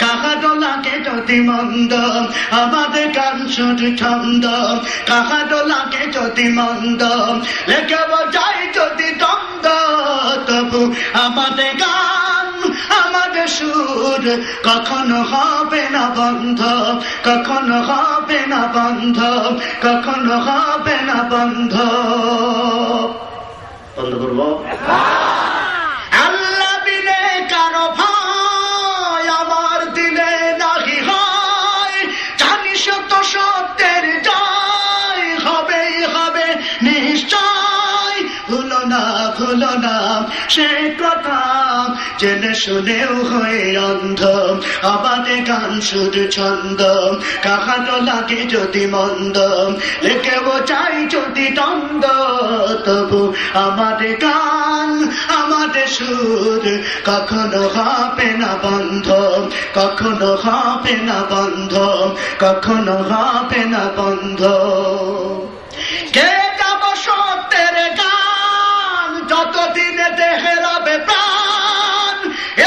কাহারো লাগে যদি মন্দ আমাদের গান সুর ছন্দ কাহারো লাগে যদি মন্দ লেখে বোঝাই যদি দ্বন্দ্ব তবু আমাদের গান আমাদের সুর কখনো হবে না বন্ধ কখনো হবে না বন্ধ কখনো হবে না বন্ধ বন্ধ করবো আল্লাহ বিনে কারো ভয় আমার দিলে নাহি হয় জানিস তো সত্যের জয় হবেই হবে নিশ্চয় ভুলো না সে কথা জেনে শুনেও হয়ে অন্ধ আমাদের গান সুর ছন্দ কাহারো লাগে যদি মন্দ লেখে বোঝাই যদি দ্বন্দ্ব তবু আমাদের গান আমাদের সুর কখনো হবে না বন্ধ কখনো হবে না বন্ধ কখনো হবে না বন্ধ কে যাব সত্যের গান যতদিনে দেহে রবে প্রাণ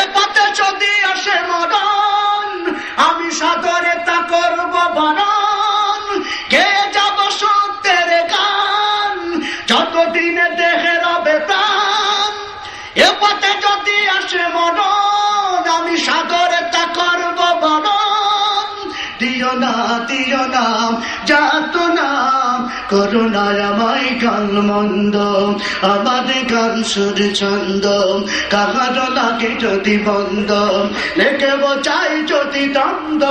এ পথে যদি আসে মরণ আমি সাদরে তা করব বরণ কে যাব সত্যের গান যতদিনে দেহে রবে প্রাণ এ পথে যদি আসে মরণ আমি সাদরে তা করব বরণ দিও না যাত না করুণা আমায় গান মন্দ আমাদের গান সুর ছন্দ কাহারো লাগে যদি বন্ধ লেখে বোঝাই যদি দ্বন্দ্ব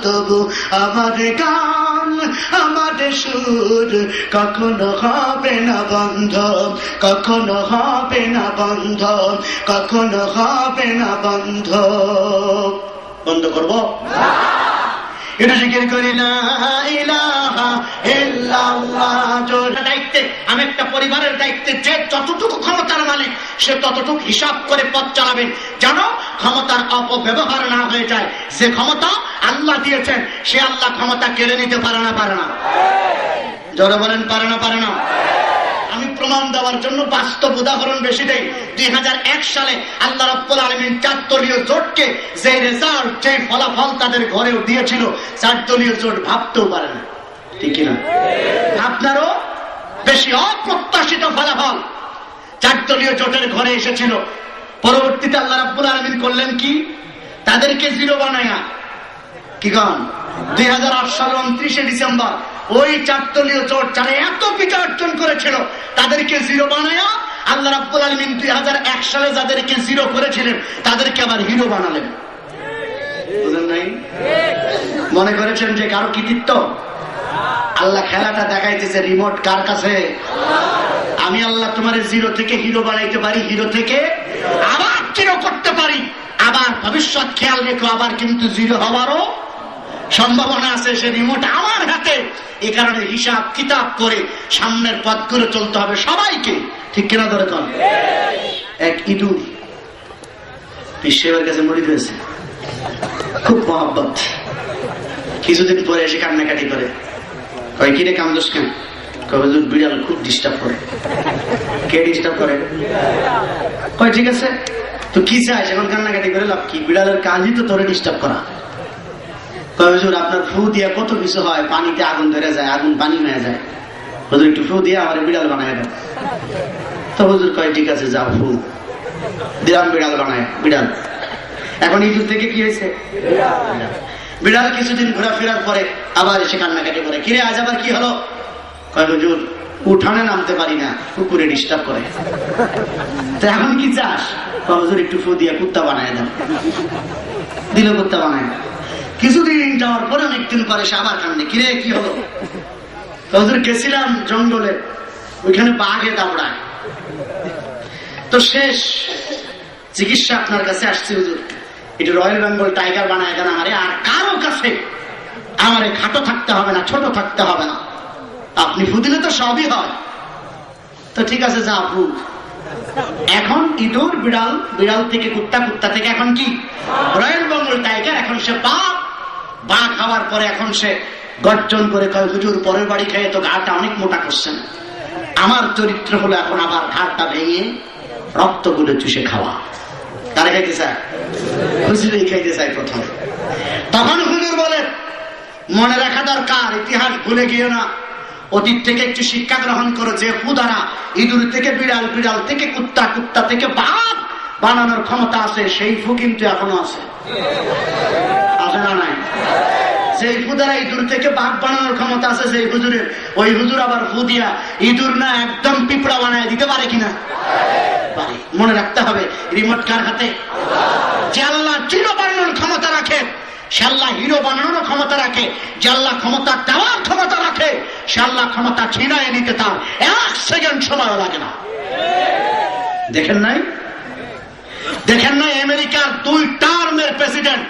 তবু আমাদের গান আমাদের সুর কখনো হবে না বন্ধ কখনো হবে না বন্ধ কখনো হবে না বন্ধ বন্ধ করবো এটা জিকির করি না ইলাহা ইল্লাল্লাহ দায়িত্বে আমি একটা পরিবারের দায়িত্বে যে যতটুকু ক্ষমতার মালিক সে ততটুকু হিসাব করে পথ চালাবেন যেন ক্ষমতার অপব্যবহার না হয়ে যায় যে ক্ষমতা আল্লাহ দিয়েছেন সে আল্লাহ ক্ষমতা কেড়ে নিতে পারে না জোরে বলেন পারে না আমি প্রমাণ দেওয়ার জন্য বাস্তব উদাহরণ বেশি দেই 2001 সালে আল্লাহ রাব্বুল আলামিন 4 দলীয় জোটকে যে রেজাল্ট যে ফলাফল তাদের ঘরেও দিয়েছিল 4 দলীয় জোট ভাবতেও পারে না ঠিক কিনা আপনারও বেশি অপ্রত্যাশিত ফলাফল 4 দলীয় জোটের ঘরে এসেছিল পরবর্তীতে আল্লাহ রাব্বুল আলামিন করলেন কি তাদেরকে জিরো বানায়া কি গান 2008 সাল 29 ডিসেম্বর ওই 4 দলীয় জোট যারা এত বিজয় অর্জন করেছিল তাদেরকে জিরো বানায়া আল্লাহ রাব্বুল আলামিন 2001 সালে যাদেরকে জিরো করেছিলেন তাদেরকে আবার হিরো বানালেন বুঝেন নাই মনে করেছেন যে কারো কৃতিত্ব আল্লাহ খেলাটা দেখাইতেছে রিমোট কার কাছে আমি আল্লাহ তোমার জিরো থেকে হিরো বানাইতে পারি হিরো থেকে আবার জিরো করতে পারি আবার ভবিষ্যৎ খেয়াল রেখো আবার কিন্তু জিরো হওয়ারও সম্ভাবনা আছে সে রিমোট আমার হাতে এই কারণে হিসাব কিতাব করে সামনের পথ করে চলতে হবে সবাইকে ঠিক কিনা ধরে কন এক ইঁদুর বিশ্বের কাছে মরি হয়েছে খুব মহব্বত কিছুদিন পরে এসে কান্নাকাটি করে কয় কিরে কামদোষ কেন কবে বিড়াল খুব ডিস্টার্ব করে কে ডিস্টার্ব করে কয় ঠিক আছে তো কি চাইছ এখন কান্নাকাটি করে লাভ কি বিড়ালের কাজই তো তোরে ডিস্টার্ব করা হুজুর আপনার ফু দিয়ে কত কিছু হয় পানিতে আগুন ধরে যায় আগুন পানি হয়ে যায় হুজুর একটু ফু দিয়ে আমার বিড়াল বানায় দেন তো হুজুর কয় ঠিক আছে যাও ফু দিলাম বিড়াল বানায় বিড়াল এখন ইঁদুর থেকে কি হয়েছে বিড়াল কিছুদিন ঘোরাফেরার পরে আবার এসে কান্নাকাটি করে কিরে আজ আবার কি হলো কয় হুজুর উঠানে নামতে পারি না কুকুরে ডিস্টার্ব করে তো এখন কি চাস হুজুর একটু ফু দিয়ে কুত্তা বানায় দেন দিল কুত্তা বানায় কিছুদিন যাওয়ার পরে অনেকদিন পরে সে আবার কান্দে কিরে কি হলো হুজুর গেছিলাম জঙ্গলে ওইখানে বাঘে দাবড়ায় তো শেষ চিকিৎসা আপনার কাছে আসছে হুজুর এটা রয়্যাল বেঙ্গল টাইগার বানায় দেন আমারে আর কারো কাছে আমারে খাটো থাকতে হবে না ছোট থাকতে হবে না আপনি ফু দিলে তো সবই হয় তো ঠিক আছে যা ফু এখন ইঁদুর বিড়াল বিড়াল থেকে কুত্তা কুত্তা থেকে এখন কি রয়্যাল বেঙ্গল টাইগার এখন সে বাঘ খাওয়ার পরে এখন সে গর্জন করে কয় হুজুর পরের বাড়ি খেয়ে তো ঘাড়টা অনেক মোটা করছেন আমার চরিত্র হলো এখন আবার ঘাড়টা ভেঙে রক্তগুলো চুষে খাওয়া তারা খাইতে চায়, হুজুরই খাইতে চায় প্রথমে। তখন হুজুর বলে মনে রাখা দরকার, ইতিহাস ভুলে গিয়ে না, অতীত থেকে একটু শিক্ষা গ্রহণ করো। যে ফু দ্বারা ইঁদুর থেকে বিড়াল, বিড়াল থেকে কুত্তা, কুত্তা থেকে বাঘ বানানোর ক্ষমতা আছে, সেই ফু কিন্তু এখনো আছে, আছে না নাই? যেই ফু দ্বারা ইঁদুর থেকে বাঘ বানানোর ক্ষমতা আছে সেই হুজুরের, ওই হুজুর আবার ফু দিয়া ইঁদুর না একদম পিঁপড়া বানায় দিতে পারে কিনা? পারে। মনে রাখতে হবে রিমোট কার হাতে? যে আল্লাহ চির বানানোর ক্ষমতা রাখে, সে আল্লাহ হিরো বানানোর ক্ষমতা রাখে। যে আল্লাহ ক্ষমতা দেওয়ার ক্ষমতা রাখে, সে আল্লাহ ক্ষমতা ছিনায় নিতে তার 1 সেকেন্ড সময় লাগে না। দেখেন নাই? দেখেন নাই আমেরিকার 2 টার্মের প্রেসিডেন্ট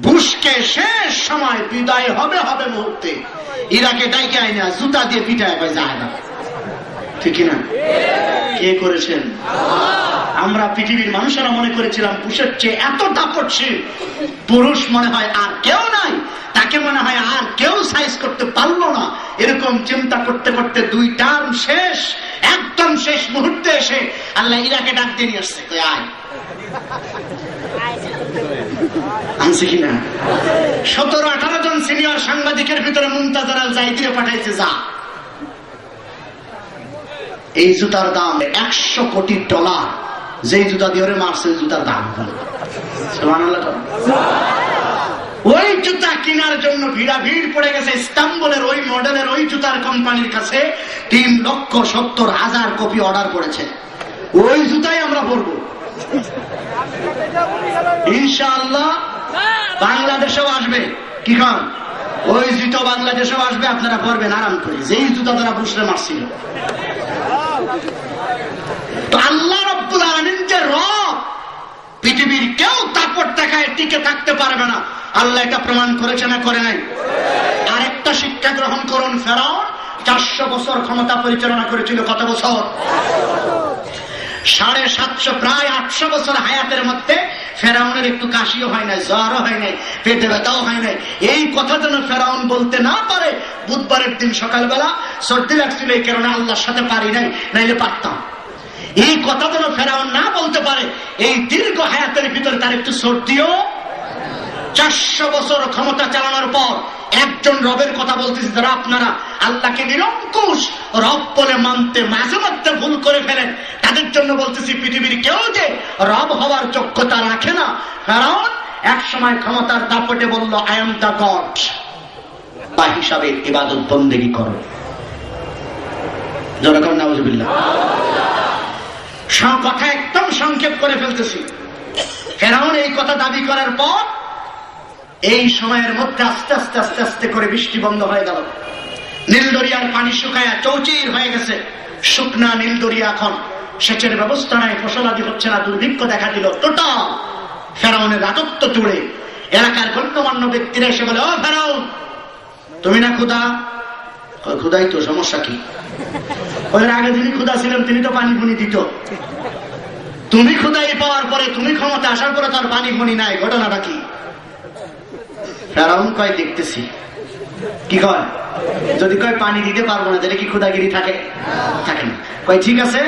বুশকে শেষ সময় বিদায় হবে হবে মুহূর্তে ইরাকে ডাইকে আইনা জুতা দিয়ে পিটায় যায় না, ঠিক না? কে করেছেন? আমরা পৃথিবীর মানুষেরা মনে করেছিলাম বুশের চেয়ে এত দাপটশীল পুরুষ মনে হয় আর কেউ নাই, তাকে মনে হয় আর কেউ সাইজ করতে পারলো না। এরকম চিন্তা করতে করতে 2 টার্ম শেষ, একদম শেষ মুহূর্তে এসে আল্লাহ ইরাকে ডাক দিয়ে নিয়ে আসছে, কই আয়। আনছে কিনা? 17-18 জন সিনিয়র সাংবাদিকের ভিতরে মুমতাজার আল জাইদিরে পাঠাইছে, যা। এই জুতার দাম $100 কোটি। যেই জুতা দিয়ে ওরে মারছে ওই জুতার দাম সুবহানাল্লাহ। ওই জুতা কেনার জন্য ভিড় পড়ে গেছে ইস্তাম্বুলের ওই মডেলের ওই জুতার কোম্পানির কাছে। 3,70,000 কপি অর্ডার করেছে। ওই জুতাই আমরা পরবো ইনশাআল্লাহ। বাংলাদেশেও আসবে, কি খান? ওই জুতো বাংলাদেশেও আসবে, আপনারা পরবেন আরাম করে, যেই জুতা তারা বুসরে মারছিল। তো আল্লাহ রাব্বুল আলামিন যে রব, পৃথিবীর কেউ তাপট দেখায় টিকে থাকতে পারবে না। আল্লাহ এটা প্রমাণ করেছে না করে নাই? আরেকটা শিক্ষা গ্রহণ করুন। ফেরাউন 400 বছর ক্ষমতা পরিচালনা করেছিল। কত বছর? 750, প্রায় 800 বছর হায়াতের মধ্যে ফেরাউনের একটু কাশিও হয় নাই, জ্বরও হয় নাই, পেটে ব্যথাও হয় নাই। এই কথা যেন ফেরাউন বলতে না পারে। বুধবারের দিন সকালবেলা সর্দি লাগছিল, এই কারণে আল্লাহর সাথে পারি নাই, নাইলে পারতাম। এই কথা যেন ফেরাউন না বলতে পারে। এই দীর্ঘ হায়াতের ভিতরে তার একটু সর্দিও। 400 বছর ক্ষমতা চালানোর পর একজন রবের কথা বলতেছে, যারা আপনারা আল্লাহকে নিরঙ্কুশ রব বলে মানতে মাঝে মধ্যে ভুল করে ফেলেন, তাদের জন্য বলতেছি পৃথিবীর কেউ যে রব হওয়ার যোগ্যতা রাখে না। কারণ এক সময় ক্ষমতার দাপটে বলল, আই এম দ্য গড, তা হিসাবে ইবাদত বন্দেগী করো। জনগণ নাউজুবিল্লাহ। সব কথা একদম সংক্ষেপ করে ফেলতেছি। ফেরাউন এই কথা দাবি করার পর এই সময়ের মধ্যে আস্তে আস্তে আস্তে আস্তে করে বৃষ্টি বন্ধ হয়ে গেল। নীলদরিয়ার পানি শুকায়া চৌচির হয়ে গেছে। শুকনা নীলদরিয়া, এখন সেচের ব্যবস্থা নাই, ফসলাদি হচ্ছে না, দুর্ভিক্ষ দেখা দিল। টোটাল ফেরাউনের রাজত্ব জুড়ে এলাকার গণ্যমান্য ব্যক্তিরা এসে বলে, ও ফেরাউন, তুমি না ক্ষুধা? ক্ষুধাই তো, সমস্যা কি? ওদের আগে যিনি ক্ষুধা ছিলেন তিনি তো পানি ফুনি দিত। তুমি ক্ষুধাই পাওয়ার পরে, তুমি ক্ষমতা আসার পরে তার পানি ফুনি নাই, ঘটনাটা কি? ফেরাউন কয়, দেখতেছি। কি কয়? যদি কয় পানি দিতে পারবো না, তাহলে কি ক্ষুধাগিরি থাকে? থাকে না। কয় ঠিক আছে,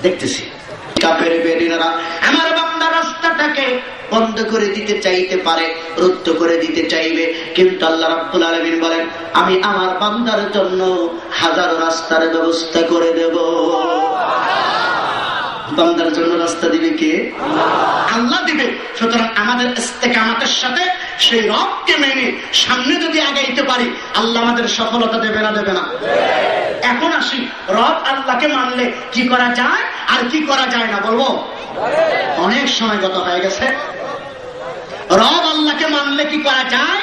দেখতেছি। কাফের বেদিনেরা আমার বান্দা রাস্তাটাকে বন্ধ করে দিতে চাইতে পারে, রুদ্ধ করে দিতে চাইবে, কিন্তু আল্লাহ রাব্বুল আলামিন বলেন, আমি আমার বান্দার জন্য হাজারো রাস্তার ব্যবস্থা করে দেব। বান্দার জন্য রাস্তা দিবে কে? আল্লাহ দিবে। সুতরাং আমাদের ইস্তেকামাতের সাথে সেই রবকে মেনে সামনে যদি আগাইতে পারি, আল্লাহ আমাদের সফলতা দেবে না? দেবে না? এখন আসি, রব আল্লাহকে মানলে কি করা যায় আর কি করা যায় না বলবো? অনেক সময় গত হয়ে গেছে। রব আল্লাহকে মানলে কি করা যায়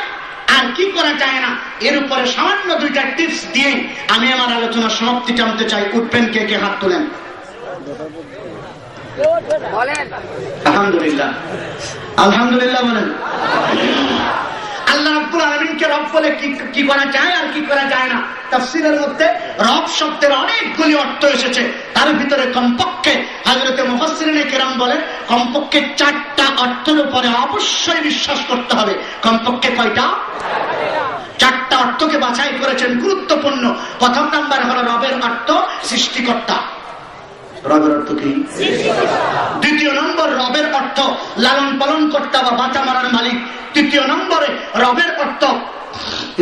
আর কি করা যায় না, এর উপরে সামান্য 2টা টিপস দিয়ে আমি আমার আলোচনা সমাপ্তি টানতে চাই। উঠবেন কে কে? হাত তোলেন। আলহামদুলিল্লাহ, আলহামদুলিল্লাহ বলেন। আল্লাহ রাব্বুল আলামিনকে রব বলে কি করা যায় আর কি করা যায় না, তাফসীরের মধ্যে রব শব্দের অনেকগুলি অর্থ এসেছে। তার ভিতরে কমপক্ষে হযরতে মুফাসসিরিনে কেরাম বলেন, কমপক্ষে 4টা অর্থের উপরে অবশ্যই বিশ্বাস করতে হবে। কমপক্ষে কয়টা? 4টা অর্থকে বাছাই করেছেন, গুরুত্বপূর্ণ। প্রথম নাম্বার হলো রবের অর্থ সৃষ্টিকর্তা। রবের অর্থ কি? দ্বিতীয় নম্বর, রবের অর্থ লালন পালন কর্তা বা বাঁচা মারার মালিক। তৃতীয় নম্বরে রবের অর্থ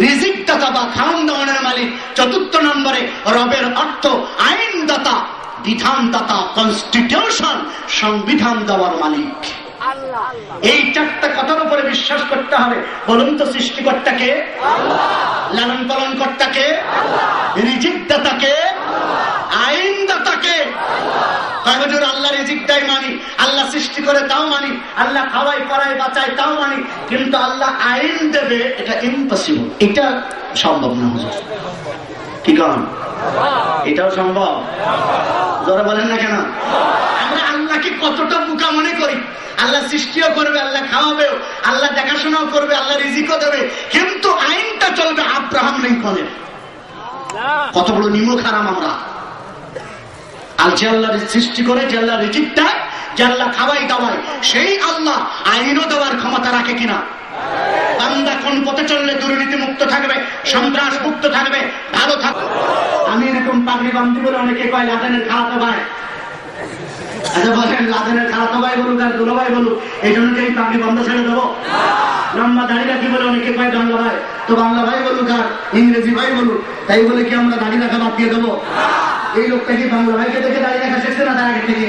রিজিক দাতা বা খাওয়ান দাওয়ানের মালিক। চতুর্থ নম্বরে রবের অর্থ আইনদাতা, বিধানদাতা, কনস্টিটিউশন, সংবিধান দেওয়ার মালিক। এই চারটা কথার উপরে বিশ্বাস করতে হবে। বলুন তো, সৃষ্টিকর্তাকে, লালন পালন কর্তাকে, রিজিক দাতাকে, আইনদাতাকে। আল্লাহ রিজিক দেয় মানি, আল্লাহ সৃষ্টি করে তাও মানি, আল্লাহ খাওয়াই পড়ায় বাঁচায় তাও মানি, কিন্তু আল্লাহ আইন দেবে এটা ইম্পসিবল, এটা সম্ভব না। কি কারণ? এটাও সম্ভব? জোরে বলেন না কেন? আমরা আল্লাহকে কতটা বোকা মনে করি। আল্লাহ সৃষ্টিও করবে, আল্লাহ খাওয়াবেও, আল্লাহ দেখাশোনাও করবে, আল্লাহ রিজিকও দেবে, কিন্তু আইনটা চলবে আব্রাহাম লিঙ্কনের। কত বড় নিমক হারাম আমরা। আর যে আল্লাহ সৃষ্টি করে, যে আল্লাহ রিজিক দেয়, যে আল্লাহ খাওয়াই দাওয়াই, সেই আল্লাহ আইনও দেওয়ার ক্ষমতা রাখে কিনা? বান্দা কোন পথে চললে দুর্নীতি মুক্ত থাকবে, সন্ত্রাস মুক্ত থাকবে, ভালো থাকবে। আমি এরকম পাগড়ি বান্ধি বলে অনেকে কয় লাদেনের খাওয়াতে ভাই। আচ্ছা বলেন, লাদেনের খাওয়াতে ভাই বলুক আর দুলো ভাই বলুক, এই জন্য কি পাগড়ি বন্ধ ছেড়ে দেবো? লম্বা দাড়ি রাখি বলে অনেকে কয় বাংলা ভাই, তো বাংলা ভাই বলুক আর ইংরেজি ভাই বলুক, তাই বলে কি আমরা দাড়ি রাখা বাদ দিয়ে দেবো? এই লোকটা কি বাংলা ভাইকে দেখে দাঁড়িয়ে রাখা শেখছে না? তার আগে থেকে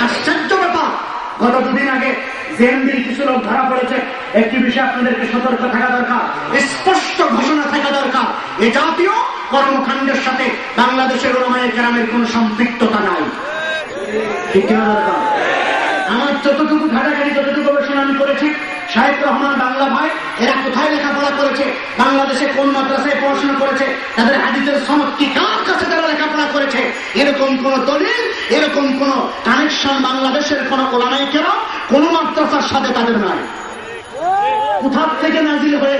আশ্চর্য ব্যাপার। গত দুদিন আগে জেএমবির কিছু লোক ধরা পড়েছে। একটি বিষয়ে আপনাদেরকে সতর্ক থাকা দরকার, স্পষ্ট ঘোষণা থাকা দরকার, এ জাতীয় কর্মকাণ্ডের সাথে বাংলাদেশের ওলামায়ে কেরামের কোন সম্পৃক্ততা নাই। ঠিক কিনা দরকার? আমার যতটুকু ঘাটাঘাটি, যতটুকু গবেষণা আমি করেছি, শাহেদ রহমান বাংলা ভাই এরা কোথায় লেখাপড়া করেছে, বাংলাদেশে কোন মাদ্রাসায় পড়াশোনা করেছে, তাদের হাদিসের সনদ কি, কার কাছে তারা লেখাপড়া করেছে, এরকম কোন দলিল, এরকম কোন কানেকশন বাংলাদেশের কোন ওলামায়ে কেরাম, কোন মাদ্রাসার সাথে তাদের নাই। কোথা থেকে নাজিল হয়ে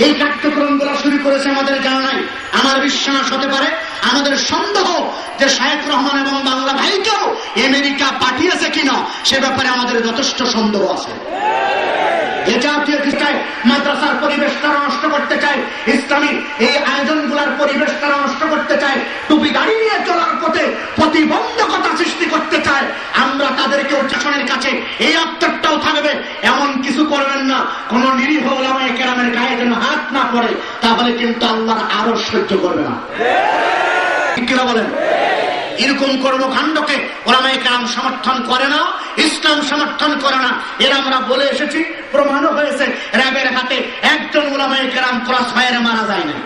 এই কার্যক্রম গুলা শুরু করেছে আমাদের জানা নাই। আমার বিশ্বাস হতে পারে, আমাদের সন্দেহ যে শাহেদ রহমান এবং বাংলা ভাইকেও আমেরিকা পাঠিয়েছে কিনা, সে ব্যাপারে আমাদের যথেষ্ট সন্দেহ আছে। এ জাতীয় খ্রিস্টান মাদ্রাসার পরিবেশ তারা নষ্ট করতে চায়, ইসলামী এই আয়োজনগুলোর পরিবেশ তারা নষ্ট করতে চায়, টুপি দাড়ি নিয়ে চলার পথে প্রতিবন্ধকতা সৃষ্টি করতে চায়। আমরা তাদেরকে শাসনের কাছে এই আত্মটাও থাকবে, এমন কিছু করবেন না কোন নিরীহ ওলামায়ে কেরামের গায়ে যেন হাত না পড়ে, তাহলে কিন্তু আল্লাহর আরো সহ্য করবে না। ঠিক কিনা বলেন? এরকম কর্মকাণ্ডকে ওলামায়ে কেরাম সমর্থন করে না, ইসলাম সমর্থন করে না। এরা আমরা বলে এসেছি, প্রমাণও হয়েছে। র্যাবের হাতে একজন ওলামায়ে কেরাম ক্রস ফায়ারে মারা যায় না।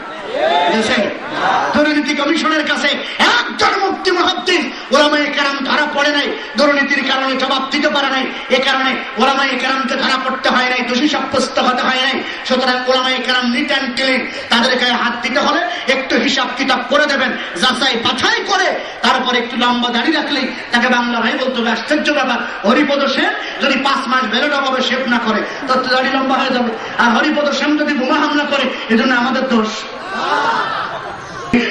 দুর্নীতি কমিশনের কাছে একজন মুফতি মুহাদ্দিস ওলামায়ে কেরাম ধরা পড়ে নাই, দুর্নীতির কারণে জবাব দিতে পারে নাই। এ কারণে ওলামায়ে কেরামকে ধরা পড়তে হয় নাই, দোষী সাব্যস্ত হতে হয় নাই। সুতরাং ওলামায়ে কেরাম নিট অ্যান্ড ক্লিন। তাদের গায়ে হাত দিতে হলে একটু হিসাব কিতাব করে দেবেন, যাচাই বাছাই করে তারপরে একটু লম্বা দাড়ি রাখলেই তাকে বাংলা ভাই বলতে হবে। আশ্চর্য ব্যাপার, হরিপদ সেন যদি 5 মাস ব্যালট অভাবে শেভ না করে, তত দাড়ি লম্বা হয়ে যাবে। আর হরিপদ সেন যদি বোমা হামলা করে, এজন্য আমাদের দোষ।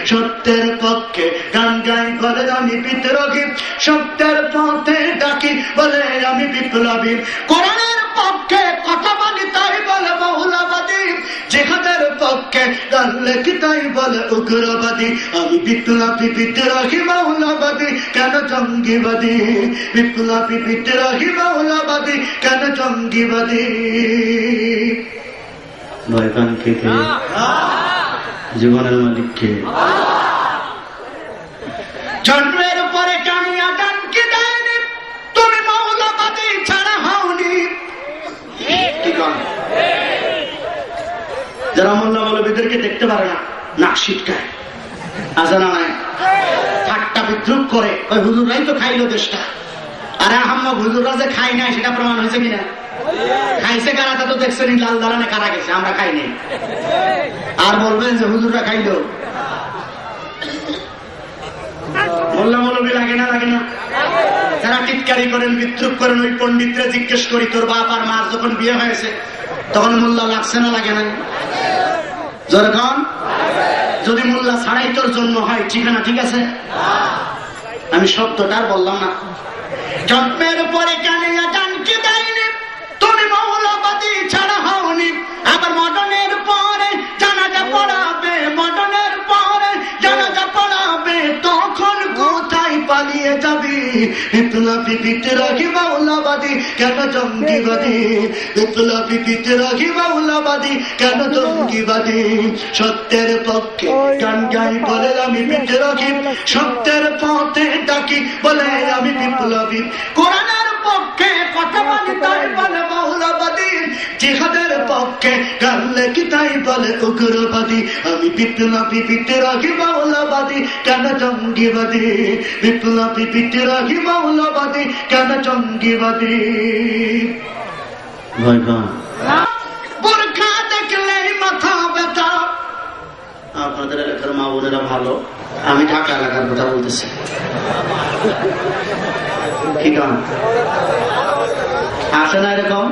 সত্যের পক্ষে গান গাই বলে আমি বিদ্রোহী, সত্যের পথে ডাকি বলে আমি বিপ্লবী, কোরআনের পক্ষে কথা বলি তাই বলে মৌলবাদী, জিহাদের পক্ষে গান লেখি তাই বলে উগ্রবাদী। আমি বিপ্লবী বিদ্রোহী মৌলবাদী, কেন জঙ্গিবাদী? বিপ্লবী বিদ্রোহী মৌলবাদী, কেন জঙ্গিবাদী? ভয় পান কে? জীবনের মালিককে। জন্মের পরে জানিয়া দান কি দেয়নি, তুমি মৌলবাদী ছাড়া হওনি। যারা মোল্লা মৌলবীদেরকে দেখতে পারে না, নাক ছিটকায়, আজানা নাই, ঠাট্টা বিদ্রুপ করে, ওই হুজুররাই তো খাইলো দেশটা। আরে আহম্মদ, হুজুররা যে খাই নাই সেটা প্রমাণ হয়েছে কিনা? খাইছে কারা তা তো দেখছেন, লাল দালানে কারা গেছে, আমরা খাইনি। আর বলবেন যে হুজুররা খাইলো। মোল্লা মৌলবী লাগে না? লাগে না? যারা টিটকারি করেন, বিদ্রুপ করেন, ওই পণ্ডিতরা জিজ্ঞেস করি, তোর বাপ আর মার যখন বিয়ে হয়েছে তখন মোল্লা লাগছে না লাগে না? যখন যদি মোল্লা ছাড়াই তোর জন্ম হয়, ঠিক না? ঠিক আছে, আমি শব্দটা আর বললাম না। জন্মের পরে জানিয়া দান কি দেয়নি, তুমি মৌলবাদী ছাড়া হওনি। আবার মডনের পরে জানাজা পড়াবে, মডনের পরে জানাজা পড়াবে, তখন কোথায় পালিয়ে যাবি? বিপ্লবী বিদ্রোহী মাওলাবাদী কেন জঙ্গিবাদী, বিপ্লবী বিদ্রোহী মাওলাবাদী কেন জঙ্গিবাদী। সত্যের পক্ষে গান গাই বলে আমি বিদ্রোহী, সত্যের পথে ডাকি বলে আমি বিপ্লবী। কোরআনের পক্ষে কথা বলি তাই বলে মাওলাবাদী, জিহাদের পক্ষে গান লেখি তাই বলে উগ্রবাদী। আমি বিপ্লবী বিদ্রোহী মাওলাবাদী কেন জঙ্গিবাদী, বিপ্লবী বিদ্রোহী মাওলাবাদী কেন জঙ্গিবাদী। বোরখা দেখলে মাথা ব্যথা। আপনাদের এলাকার মা বোনেরা ভালো, আমি ঢাকা এলাকার কথা বলতেছি। কি গান আসে না এরকম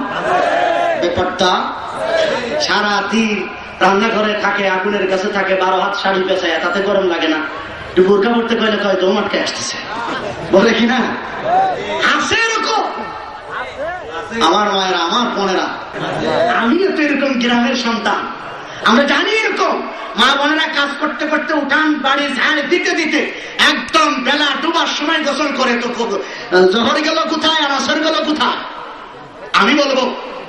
ব্যাপারটা? সারাদিন রান্নাঘরে থাকে, আগুনের কাছে থাকে, 12 হাত শাড়ি পেঁচায়, তাতে গরম লাগে না। একটু বোরকা পড়তে কইলে কয় দম আটকে আসতেছে, বলে কিনা? আসে এরকম আমার মায়েরা, আমার বোনেরা। আমিও তো এরকম গ্রামের সন্তান, আমরা জানি এরকম মা বোনেরা কাজ করতে করতে উঠান বাড়ি ঝাড় দিতে দিতে একদম বেলা ডুবার সময় গোসল করে। তো জোহর গেল কোথায় আর আসর গেল কোথায়? আমি বলবো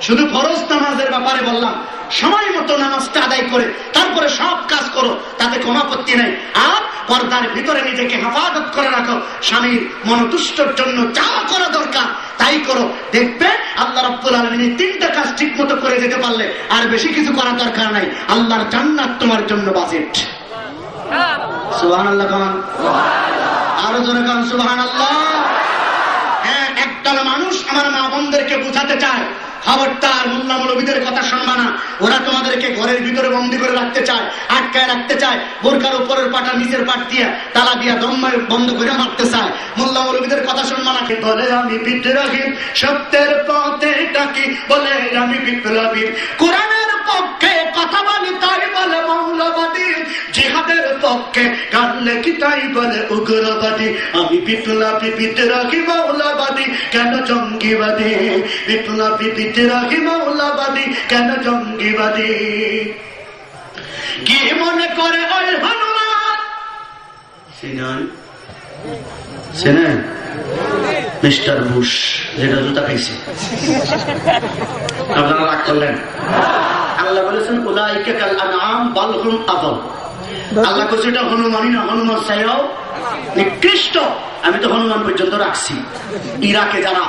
শুধু ফরজ নামাজের ব্যাপারে বললাম, সময় মতো নামাজটা আদায় করে তারপরে সব কাজ করো, তাতে কোনো আপত্তি নেই। আর পর্দার ভিতরে নিজেকে হেফাজত করে রাখো, স্বামীর মনোতুষ্টর জন্য যা করা দরকার তাই করো। দেখবে আল্লাহ রাব্বুল আলামিন 3টা কাজ ঠিক মতো করে যেতে পারলে আর বেশি কিছু করার দরকার নাই। আল্লাহর জান্নাত তোমার জন্য বাজেট। সুবহানাল্লাহ কান, আরো জোরে কান সুবহানাল্লাহ। হ্যাঁ, একদল মানুষ আমার মা বোনদেরকে বুঝাতে চায়, খবরদার মোল্লা মৌলবীদের কথা শুনবা না, ওরা তোমাদেরকে ঘরের ভিতরে বন্দী করে রাখতে চায়, আটকায় রাখতে চায়, বোরকার উপরের পাটা নিচের পাট দিয়ে তালা দিয়া দম্মায় বন্ধ করে মারতে চায়। মোল্লা মৌলবীদের কথা শুনবা না। বলে আমি বিদ্রোহী, সত্যের পথে ডাকি বলে আমি বিপ্লবী। কোরআনের পক্ষে কথা বলি তাই বলে মৌলবাদী, জিহাদের পক্ষে গান লেখি তাই বলে উগ্রবাদী। আমি বিপ্লবী বিদ্রোহী মাওলাবাদী কেন জঙ্গিবাদী, বিপ্লবী বিদ্রোহী মাওলাবাদী কেন জঙ্গিবাদী। কি মনে করে ওই হনুমান চেনেন? মিস্টার বুশ, যেটা জুতা খাইছে, আপনারা রাগ করলেন। আল্লাহ বলেছেন উলাইকা কাল আনআম বাল হুম আযাল। আল্লাহ কইছে এটা হনুমানই না, হনুমান চাইও নিকৃষ্ট। আমি তো হনুমান পর্যন্ত রাখছি। ইরাকে যারা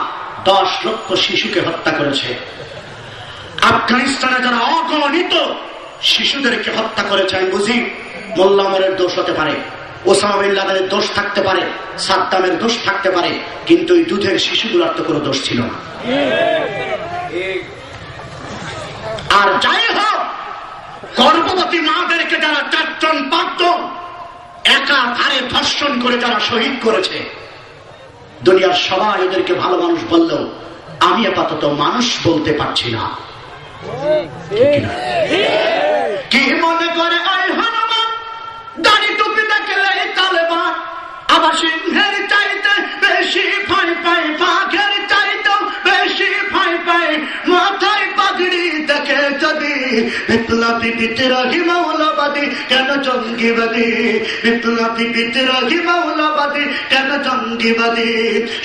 10 লক্ষ শিশুকে হত্যা করেছে, আফগানিস্তানে যারা অগণিত শিশুদেরকে হত্যা করেছে, আমি বুঝি মোল্লা ওমরের দোষ হতে পারে, ওসামা বিন লাদেনের দোষ থাকতে পারে, সাদ্দামের দোষ থাকতে পারে, কিন্তু এই দুধের শিশুগুলোর তো কোনো দোষ ছিল না। আর যাই হোক, গর্ভবতী মাদেরকে যারা 4 জন 5 জন একাধারে ধর্ষণ করে যারা শহীদ করেছে, দুনিয়ার সবাই এদেরকে ভালো মানুষ বললেও আমি আপাতত মানুষ বলতে পারছি না। কি মনে করে ওই হনুমান, দাড়ি টুপি দেখলে তালেবান, আবার সিংহের চাইতে বেশি ভয় পায়, বাঘের চাইতেও বেশি ভয় পায়, মাথায় পাগড়ি দেখে যদি। বিপ্লবী বিদ্রোহী মাওলাবাদী কেন জঙ্গিবাদী, বিপ্লবী বিদ্রোহী মাওলাবাদী কেন জঙ্গিবাদী।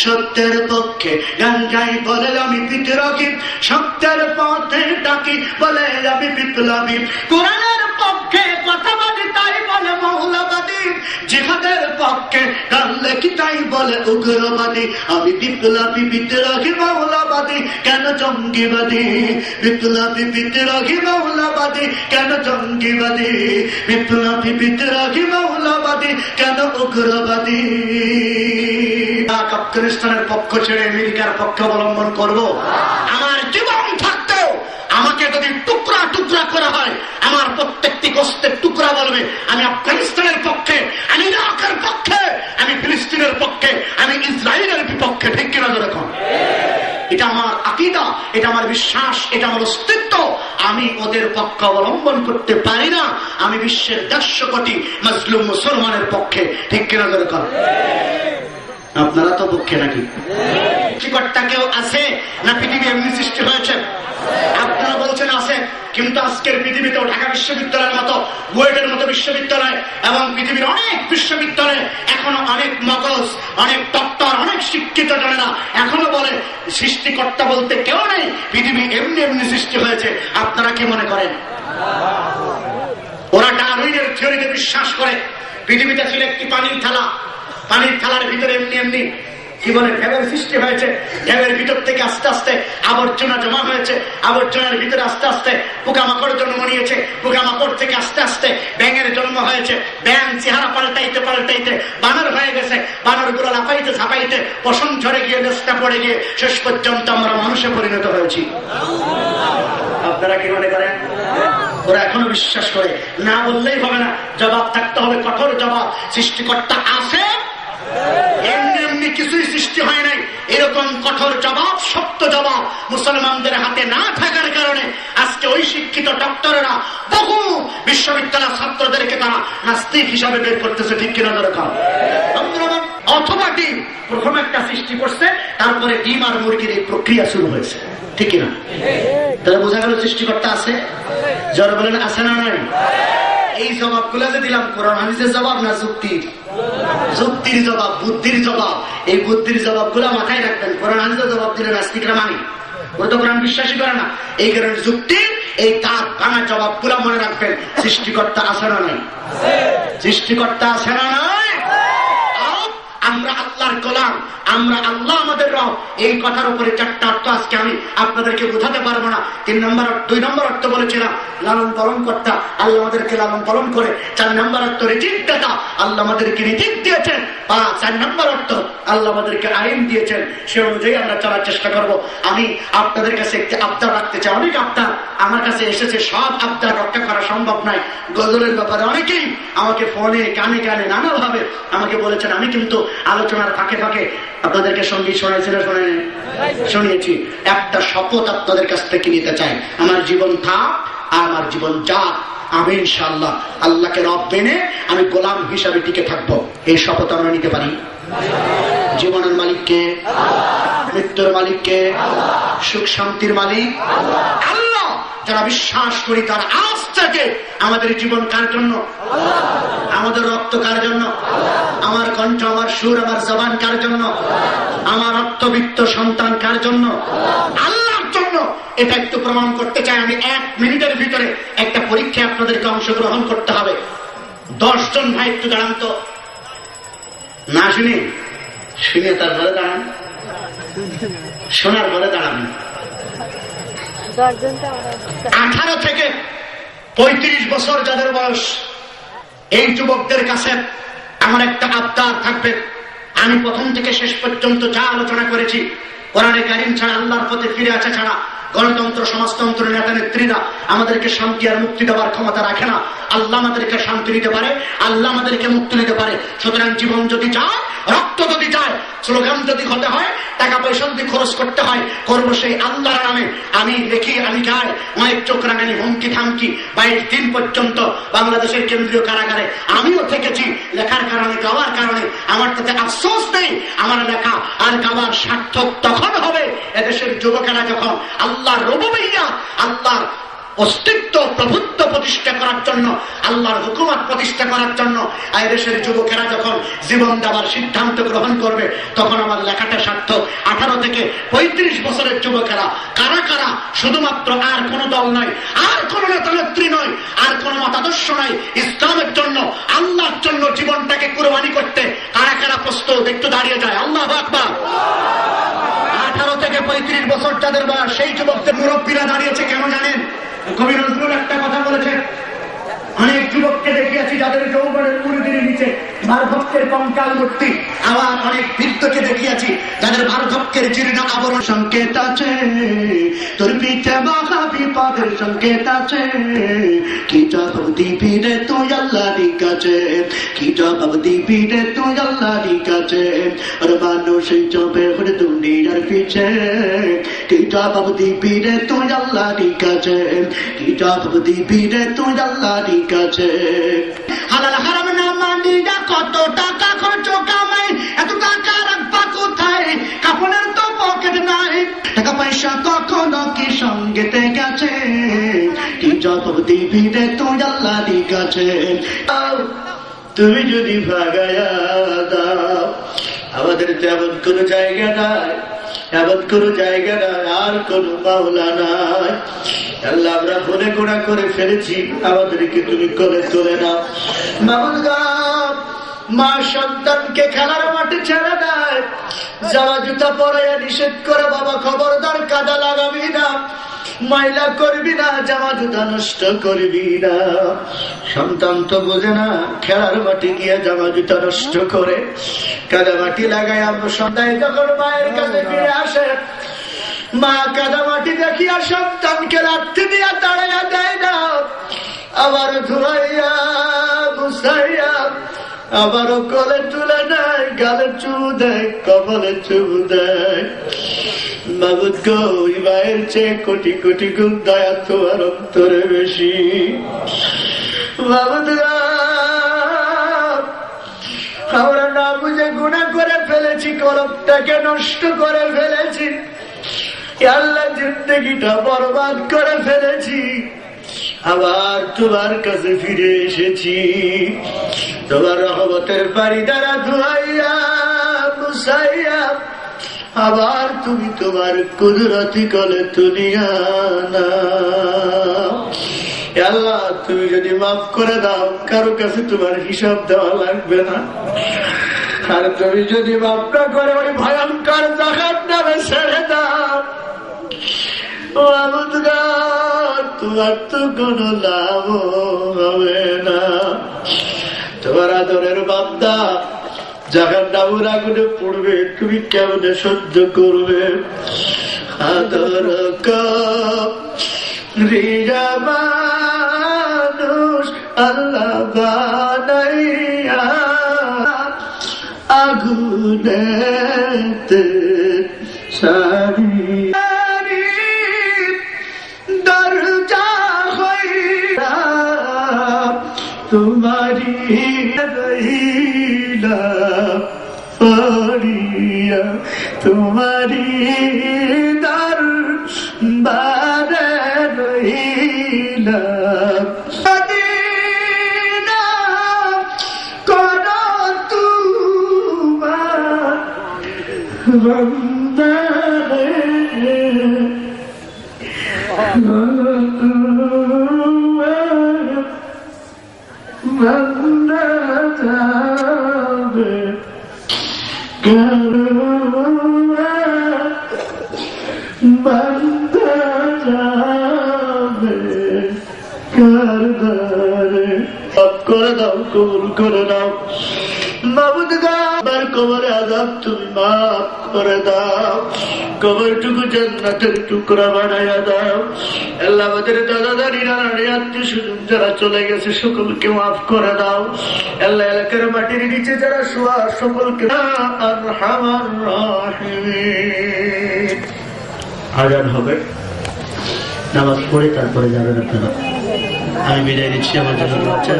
সত্যের পক্ষে গান গাই বলে আমি বিদ্রোহী, সত্যের পথে ডাকি বলে আমি বিপ্লবী। কোরআনের পক্ষে কথা বলি তাই বলে মৌলবাদী, জিহাদের পক্ষে গান লেখি তাই বলে উগ্রবাদী। আমি বিপ্লবী বিদ্রোহী মাওলাবাদী কেন জঙ্গিবাদী, বিপ্লবী বিদ্রোহী মাওলাবাদী কেন জঙ্গিবাদী, বিপ্লবী বিদ্রোহী মাওলাবাদী কেন উগ্রবাদী। আফগানিস্তানের পক্ষ ছেড়ে আমেরিকার পক্ষ অবলম্বন করব? আমার জীবন থাকতেও আমাকে যদি টুকরা টুকরা করা হয়, আমার প্রত্যেকটি গোস্তের টুকরা বলবে আমি আফগানিস্তানের পক্ষে, আমি ইরাকের পক্ষে, আমি ফিলিস্তিনের পক্ষে, আমি ইসরায়েলের বিপক্ষে। ঠিক কিনা যেরকম? এটা আমার আকীদা, এটা আমার বিশ্বাস, এটা আমার অস্তিত্ব। আমি ওদের পক্ষ অবলম্বন করতে পারি না। আমি বিশ্বের 150 কোটি মুসলিম মুসলমানের পক্ষে। ঠিক কিনা যেরকম? আপনারা তো পক্ষে নাকি? সৃষ্টিকর্তা কেউ আছে না পৃথিবী এমনি সৃষ্টি হয়েছে? আপনারা বলছেন আছে, কিন্তু আজকের পৃথিবীতেও ঢাকা বিশ্ববিদ্যালয়ের মতো, বুয়েটের মতো বিশ্ববিদ্যালয় এবং পৃথিবীর অনেক বিশ্ববিদ্যালয়ে এখনো অনেক মগজ, অনেক ডক্টর, অনেক শিক্ষিত জনেরা এখনো বলে সৃষ্টিকর্তা বলতে কেউ নেই, পৃথিবী এমনি এমনি সৃষ্টি হয়েছে। আপনারা কি মনে করেন? ওরা ডারউইনের থিওরিতে বিশ্বাস করে পৃথিবীটা ছিল একটি পানির থালা, পানির থালার ভিতরে এমনি এমনি কি বলে ঢেবের সৃষ্টি হয়েছে, ঢেবের ভিতর থেকে আস্তে আস্তে আবর্জনা জমা হয়েছে, আবর্জনার ভিতরে আস্তে আস্তে পোকামাকড় জন্ম নিয়েছে, পোকামাকড় থেকে আস্তে আস্তে ব্যাঙের জন্ম হয়েছে, ব্যাঙ চেহারা পাল্টাইতে পাল্টাইতে বানর হয়ে গেছে, বানর গুলো লাফাইতে ঝাপাইতে পশম ঝরে গিয়ে দেশটা পড়ে গিয়ে শেষ পর্যন্ত আমরা মানুষে পরিণত হয়েছি। আপনারা কি মনে করেন? ওরা এখনো বিশ্বাস করে, না বললেই হবে না, জবাব থাকতে হবে, কঠোর জবাব। সৃষ্টিকর্তা আছে, এমনি এমনি কিছুই সৃষ্টি হয় নাই, এরকম কঠোর জবাব, সত্য জবাব মুসলমানদের হাতে না থাকার কারণে আজকে ওই শিক্ষিত ডক্টরেরা বহু বিশ্ববিদ্যালয়ের ছাত্রদেরকে তারা নাস্তিক হিসাবে বের করতেছে। ঠিক কিনা দরকার? অথবা ডিম প্রথম একটা সৃষ্টি করছে, তারপরে ডিম আর মুরগির এই প্রক্রিয়া শুরু হয়েছে। ঠিক কিনা? তাহলে বোঝা গেল সৃষ্টিকর্তা আছে। যারা বলেন আছে না নাই? এই জবাবগুলো যে দিলাম কোরআন হাদিসের জবাব না যুক্তির? যুক্তির জবাব, বুদ্ধির জবাব। এই বুদ্ধির জবাবগুলো মাথায় রাখবেন। কোরআন হাদিসের জবাব দিলে নাস্তিকরা মানে, ওরা তো কোরআন বিশ্বাসী করে না। এই কারণে যুক্তির এই দাঁত ভাঙা জবাবগুলো মনে রাখবেন। সৃষ্টিকর্তা আছে না নাই? সৃষ্টিকর্তা আছে না নাই? আমরা আল্লাহর গোলাম, আমরা আল্লাহ আমাদের রব। এই কথার উপরে চারটা অর্থ আজকে আমি আপনাদেরকে বোঝাতে পারবো না। 2 নম্বর অর্থ বলেছিলাম লালন পালন কর্তা, আল্লাহ আমাদেরকে লালন পালন করে। 4 নম্বর অর্থ রিজিক দাতা, আল্লাহ আমাদেরকে রিজিক দিয়েছেন। 4 নম্বর অর্থ আল্লাহ আমাদেরকে আইন দিয়েছেন, সে অনুযায়ী আমরা চলার চেষ্টা করব। আমি আপনাদের কাছে একটি আবদার রাখতে চাই। অনেক আবদার আমার কাছে এসেছে, সব আবদার রক্ষা করা সম্ভব নয়। গজলের ব্যাপারে অনেকেই আমাকে ফোনে কানে কানে নানাভাবে আমাকে বলেছেন। আমি কিন্তু আলোচনার ফাঁকে ফাঁকে আপনাদেরকে সঙ্গীত শোনাইছি না শুনিয়েছি। একটা শপথ আপনাদের কাছ থেকে নিতে চাই, আমার জীবন থাক আর আমার জীবন যাক, আমি ইনশাআল্লাহ আল্লাহকে রব মেনে আমি গোলাম হিসাবে টিকে থাকবো। এই শপথ আমরা নিতে পারি। জীবনের মালিককে, মৃত্যুর মালিককে, সুখ শান্তির মালিক আল্লাহ। যারা বিশ্বাস করি তারা আজ থেকে আমাদের জীবন কার জন্য? আমাদের রক্ত কার জন্য? আমার কণ্ঠ, আমার সুর, আমার জবান কার জন্য? আমার রক্তবিত্ত সন্তান কার জন্য? আল্লাহর জন্য। এটা একটু প্রমাণ করতে চাই আমি। 1 মিনিটের ভিতরে একটা পরীক্ষায় আপনাদেরকে অংশগ্রহণ করতে হবে। 10 জন ভাই একটু দাঁড়ান তো, না শুনি শুনে তারপরে দাঁড়ান, শোনার পরে দাঁড়ান। 18 থেকে 35 বছর যাদের বয়স, এই যুবকদের কাছে আমার একটা আবদার থাকবে। আমি প্রথম থেকে শেষ পর্যন্ত যা আলোচনা করেছি, কোরআনে কারীম ছাড়া, আল্লাহর পথে ফিরে আসা ছাড়া গণতন্ত্র সমাজতন্ত্র নেতা নেত্রীরা আমাদেরকে শান্তি আর মুক্তি দেওয়ার ক্ষমতা রাখে না। আল্লাহ আমাদেরকে শান্তি দিতে পারে, আল্লাহ আমাদেরকে মুক্তি দিতে পারে। সুতরাং জীবন যদি চায়, রক্ত যদি চায়, স্লোগান যদি হতে হয়, টাকা পয়সা যদি খরচ করতে হয়, করবো সেই আল্লাহর নামে। আমি দেখি, আমি গাই অনেক চোখ রাঙানি, হুমকি থামকি। 22 দিন পর্যন্ত বাংলাদেশের কেন্দ্রীয় কারাগারে আমিও থেকেছি, লেখার কারণে, গাওয়ার কারণে। আমার তাতে আফসোস নেই। আমার লেখা আর গাওয়ার সার্থক তখন হবে এদেশের যুবকেরা যখন আল্লাহর রুবুবিয়্যাত, আল্লাহর অস্তিত্ব, প্রভুত্ব প্রতিষ্ঠা করার জন্য, আল্লাহর হুকুমত প্রতিষ্ঠা করার জন্য এদেশের যুবকেরা যখন জীবন দেওয়ার সিদ্ধান্ত গ্রহণ করবে, তখন আমার লেখাটা সার্থক। 18 থেকে 35 বছরের যুবকেরা কারা কারা, শুধুমাত্র আর কোন দল নয়, আর কোন নেতা নেত্রী নয়, আর কোন মতাদর্শ নয়, ইসলামের জন্য, আল্লাহর জন্য জীবনটাকে কুরবানি করতে কারা কারা প্রস্তুত? একটু দাঁড়িয়ে যায়। আল্লাহু আকবার। 18 থেকে 35 বছর যাদের বয়স, সেই যুবকদের মুরব্বীরা দাঁড়িয়েছে কেন জানেন? কবি নজরুল একটা কথা বলেছেন, অনেক যুবককে দেখিয়েছি যাদের যৌবনের মুড়িদের নিচে বার্ধক্যের কঙ্কাল মূর্তি। আবার অনেক বৃদ্ধকে দেখিয়েছি যাদের বার্ধক্যের জীর্ণ আবরণ। সংকেত আছে তোর পিঠে বাঁকা বিপদের সংকেত আছে, কি জবাব দিবি রে তুই আল্লাহর কাছে, কি জবাব দিবি রে তুই আল্লাহর কাছে। আর মানুষ চবে হরে দুনিয়ার পিছে, কি জবাব দিবি রে তুই আল্লাহর কাছে, কি জবাব দিবি রে তুই আল্লাহর কাছে। হালাল হারাম না মানি, কত টাকা খরচ কামাই, এত টাকা রাখবা কাছে, কি জবাব দিবি রে তুই আল্লাহর কাছে? তুমি যদি ভাগায়া দাও, আমাদের তেমন কোনো জায়গা নাই, এমন কোন জায়গা নাই, আর কোন মাওলা নাই। আল্লাহ আমরা ফোনে গোড়া করে ফেলেছি, আমাদেরকে তুমি কোলে তোলে না। মামুদ মা সন্তানকে খেলার মাঠে ছেড়ে দেয়, জামা জুতা পরাইয়া নিষেধ করে, বাবা খবরদার কাদা লাগাবি না, ময়লা করবি না, জামা জুতা নষ্ট করবি না। সন্তান তো বোঝে না, খেলার মাঠে গিয়ে জামা জুতা নষ্ট করে কাদা মাটি লাগায়। আমরা সন্তান যখন মায়ের কাছে ফিরে আসে, মা কাদা মাটি দেখিয়া সন্তানকে লাথি দিয়া তাড়াইয়া দেয় না, আবার ধুলাইয়া বুঝাইয়া আবারও কোলে তুলে নেয়, গালে চুমু দেয়, কপালে চুমু দেয়। মাবুদ গো, মায়ের চেয়ে কোটি কোটি গুণ দয়া তোমার অন্তরে বেশি। মাবুদ আমরা না বুঝে গুনাহ করে ফেলেছি, কলমটাকে নষ্ট করে ফেলেছি, আল্লাহ জিন্দেগিটা বরবাদ করে ফেলেছি। আবার তোমার কাছে ফিরে এসেছি, তোমার রহমতের পানি দ্বারা ধুয়াইয়া মুছাইয়া আবার তুমি তোমার কুদরতি কোলে তুলিয়া নাও। আল্লাহ তুমি যদি মাফ করে দাও, কারো কাছে তোমার হিসাব দেওয়া লাগবে না। আর তুমি যদি মাফ না করে ওই ভয়ঙ্কর জাহান্নামে ছেড়ে দাও, তোমার তো কোনো লাভ হবে না। তোমার আদরের বান্দা জাহান্নামের আগুনে পড়বে, তুমি কেমনে সহ্য করবে? আদর রিয়া মানুষ আল্লাহ বানাইয়া আগুনেতে সারিয়া তোমারি রহিলা পড়িয়া, তোমারি দরবারে রহিলা। মদিনা করো তোমার বন্দরে, বন্দা যাবে বন্দা যাবে কারদারে। মাফ করে দাও, কবুল করে দাও। মাবুদ গাবার কবরে আযাব তুমি মাফ করে দাও, কবরটুকু জান্নাতের টুকরা বানাইয়া দাও। আল্লাহ আমাদের দাদা দাদি নানানি আত্মীয় স্বজন যারা চলে গেছে সকলকে মাফ করে দাও। আল্লাহ এলাকার মাটির নিচে যারা শোয়া সকলকে আরহামার রাহিমিন। আজান হবে, নামাজ পড়ে তারপরে যাবেন আপনারা। আমি বিদায় দিচ্ছি, আমার জন্য বাচ্চা।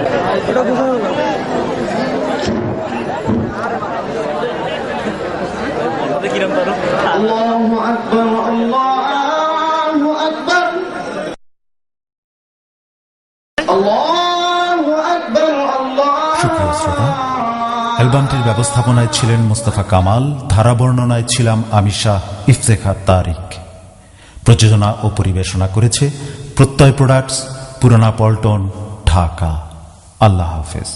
আল্লাহু আকবার, আল্লাহু আকবার, আল্লাহু আকবার, সুপ্রিয় শ্রোতা, অ্যালবামটির ব্যবস্থাপনায় ছিলেন মোস্তফা কামাল, ধারা বর্ণনায় ছিলাম আমি শাহ ইফতেখার তারিক, প্রযোজনা ও পরিবেশনা করেছে প্রত্যয় প্রোডাক্টস, পুরানা পল্টন, ঢাকা। আল্লাহ হাফেজ।